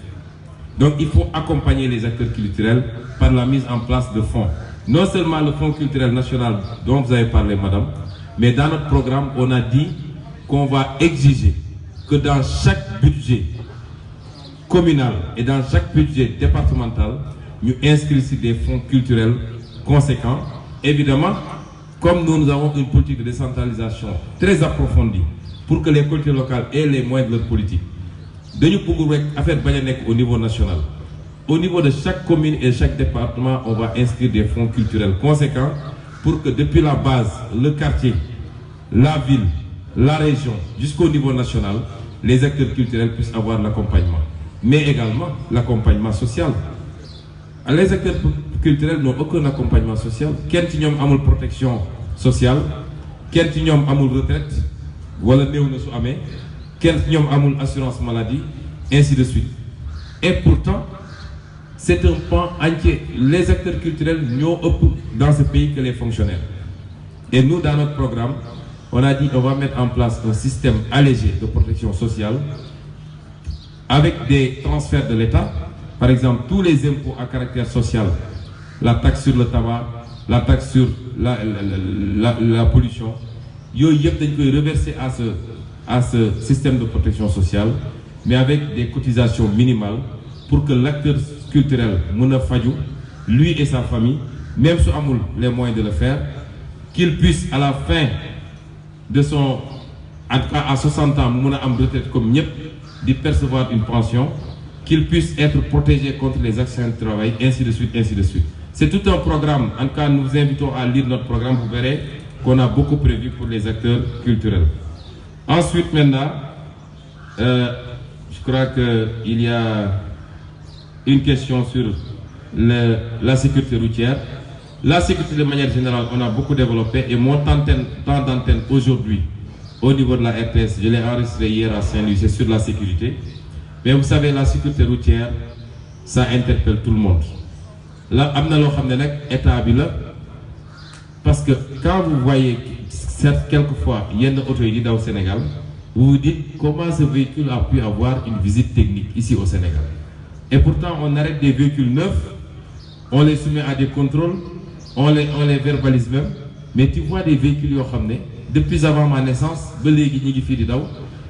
Donc il faut accompagner les acteurs culturels par la mise en place de fonds. Non seulement le fonds culturel national dont vous avez parlé, madame, mais dans notre programme, on a dit qu'on va exiger que dans chaque budget communal et dans chaque budget départemental, nous inscrivons des fonds culturels conséquents. Évidemment, comme nous avons une politique de décentralisation très approfondie pour que les collectivités locales aient les moyens de leur politique, nous pouvons faire au niveau national. Au niveau de chaque commune et chaque département, on va inscrire des fonds culturels conséquents pour que depuis la base, le quartier, la ville, la région, jusqu'au niveau national, les acteurs culturels puissent avoir l'accompagnement. Mais également l'accompagnement social. Les acteurs culturels n'ont aucun accompagnement social. Kenn ci ñoom amul protection sociale, kenn ci ñoom amul retraite, wala néew na su amee, kenn ci ñoom amul assurance maladie, ainsi de suite. Et pourtant, c'est un pan entier. Les acteurs culturels n'ont ëpp dans ce pays que les fonctionnaires. Et nous, dans notre programme, on a dit on va mettre en place un système allégé de protection sociale avec des transferts de l'État. Par exemple, tous les impôts à caractère social, la taxe sur le tabac, la taxe sur la pollution, yooyu yëpp dañ koy reverser à ce système de protection sociale, mais avec des cotisations minimales pour que l'acteur culturel mën a faju, lui et sa famille, même su amul les moyens de le faire, qu'il puisse à la fin de son, en tout cas à 60 ans, mu mën a am retraite comme ñëpp, di percevoir une pension, qu'il puisse être protégé contre les accidents de travail, ainsi de suite, ainsi de suite. C'est tout un programme. En tout cas, nous vous invitons à lire notre programme. Vous verrez qu'on a beaucoup prévu pour les acteurs culturels. Ensuite, maintenant, je crois qu'il y a une question sur la sécurité routière. La sécurité de manière générale, on a beaucoup développé. Et mon temps d'antenne aujourd'hui, au niveau de la RTS, je l'ai enregistré hier à Saint-Louis, c'est sur la sécurité. Mais vous savez, la sécurité routière, ça interpelle tout le monde. Là, amna lo xamné nak état bi la, parce que quand vous voyez quelquefois yenn auto yi di daw Sénégal, vous vous dites comment ce véhicule a pu avoir une visite technique ici au Sénégal. Et pourtant, on arrête des véhicules neufs, on les soumet à des contrôles, on les verbalise même, mais tu vois des véhicules yo xamné depuis avant ma naissance, ba légui ñi ngi fi di daw,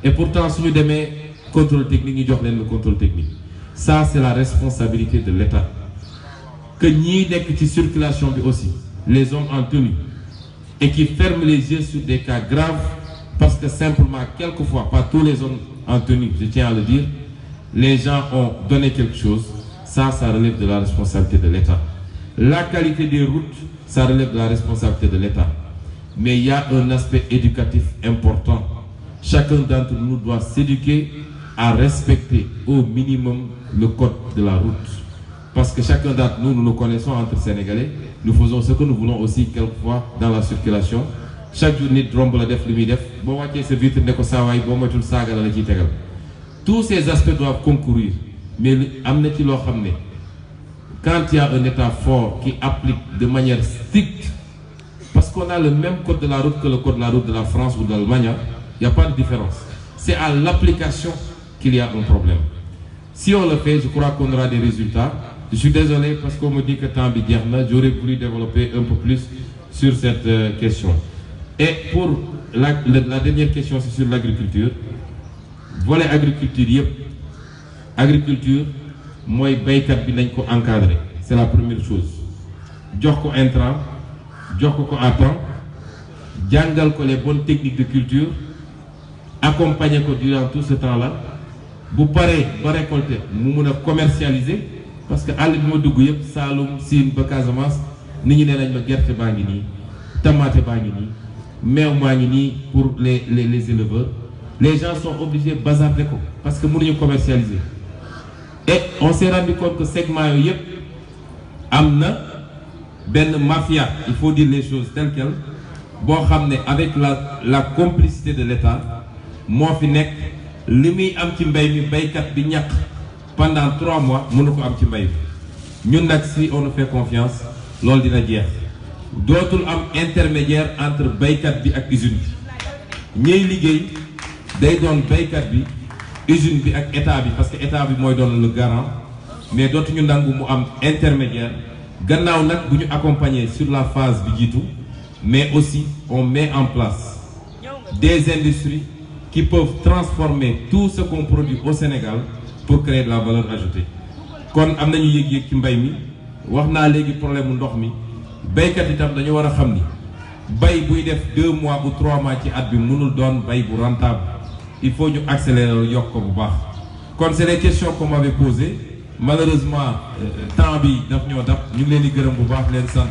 et pourtant suñu démé contrôle technique, ñu jox leen le contrôle technique. Ça, c'est la responsabilité de l'État. Que ñi nekk ci circulation bi aussi, les hommes en tenue, et qui ferment les yeux sur des cas graves, parce que simplement, quelquefois, pas tous les hommes en tenue, je tiens à le dire, les gens ont donné quelque chose, ça relève de la responsabilité de l'État. La qualité des routes, ça relève de la responsabilité de l'État. Mais il y a un aspect éducatif important. Chacun d'entre nous doit s'éduquer à respecter au minimum le code de la route. Parce que chacun d'entre nous, nous nous connaissons entre Sénégalais, nous faisons ce que nous voulons aussi quelquefois dans la circulation. Chaque jour, nit romb la def li muy def, boo wàccee sa vitre ne ko saawaay boo moytul saaga la ciy tegal. Tous ces aspects doivent concourir, mais am na ci loo xam ne quand il y a un État fort qui applique de manière stricte, parce qu'on a le même code de la route que le code de la route de la France ou de l'Allemagne, il n'y a pas de différence. C'est à l'application qu'il y a un problème. Si on le fait, je crois qu'on aura des résultats. Je suis désolé parce qu'on me dit que temps bi jeex na, j'aurais voulu développer un peu plus sur cette question. Et pour la dernière question, c'est sur l'agriculture. Volet agriculture yëpp, agriculture mooy baykat bi nañ ko encadrer. C'est la première chose. Jox ko intrant, jox ko à temps, jàngal ko les bonnes techniques de culture, accompagner ko durant tout ce temps-là. Bu paree ba récolter mu mun a commercialiser, parce que àll bi ma dugg yëpp Saloum, Sine ba Casamance nit ñi nee nañ ma gerte baa ngi nii, tomate baa ngi nii, meew maa ngi nii pour les éleveurs. Les gens sont obligés de bazarder ko parce que mënuñu commercialiser. Et on s'est rendu compte que segment yooyu yëpp am na benn mafia, il faut dire les choses telles quelles, boo xam ne avec la complicité de l'État moo fi nekk. Li muy am ci mbay mi baykat bi ñàkk pendant 3 mois mënu ko am ci mbay bi ñun nag si on nous fait confiance loolu dina jeex dootul am intermédiaire entre baykat bi ak usine bi ñuy liggéey day doon baykat bi usine bi ak état bi, parce que état bi mooy doon le garant, mais dootuñu nangu mu am intermédiaire. Gannaaw nag bu ñu accompagner sur la phase bi jiitu, mais aussi on met en place des industries qui peuvent transformer tout ce qu'on produit au Sénégal pour créer de la valeur ajoutée. Kon am nañu yëg-yëg ci mbay mi, wax naa léegi problème mu ndox mi, baykat itam dañu war a xam ni bay buy def 2 mois ou 3 mois ci at bi mënul doon bay bu rentable. Il faut ñu accélérer yokk ko bu baax. Kon c'est les questions qu'on m'avait posées. Malheureusement temps bi daf ñoo dab, ñu ngi leen di gërëm bu baax leen sant.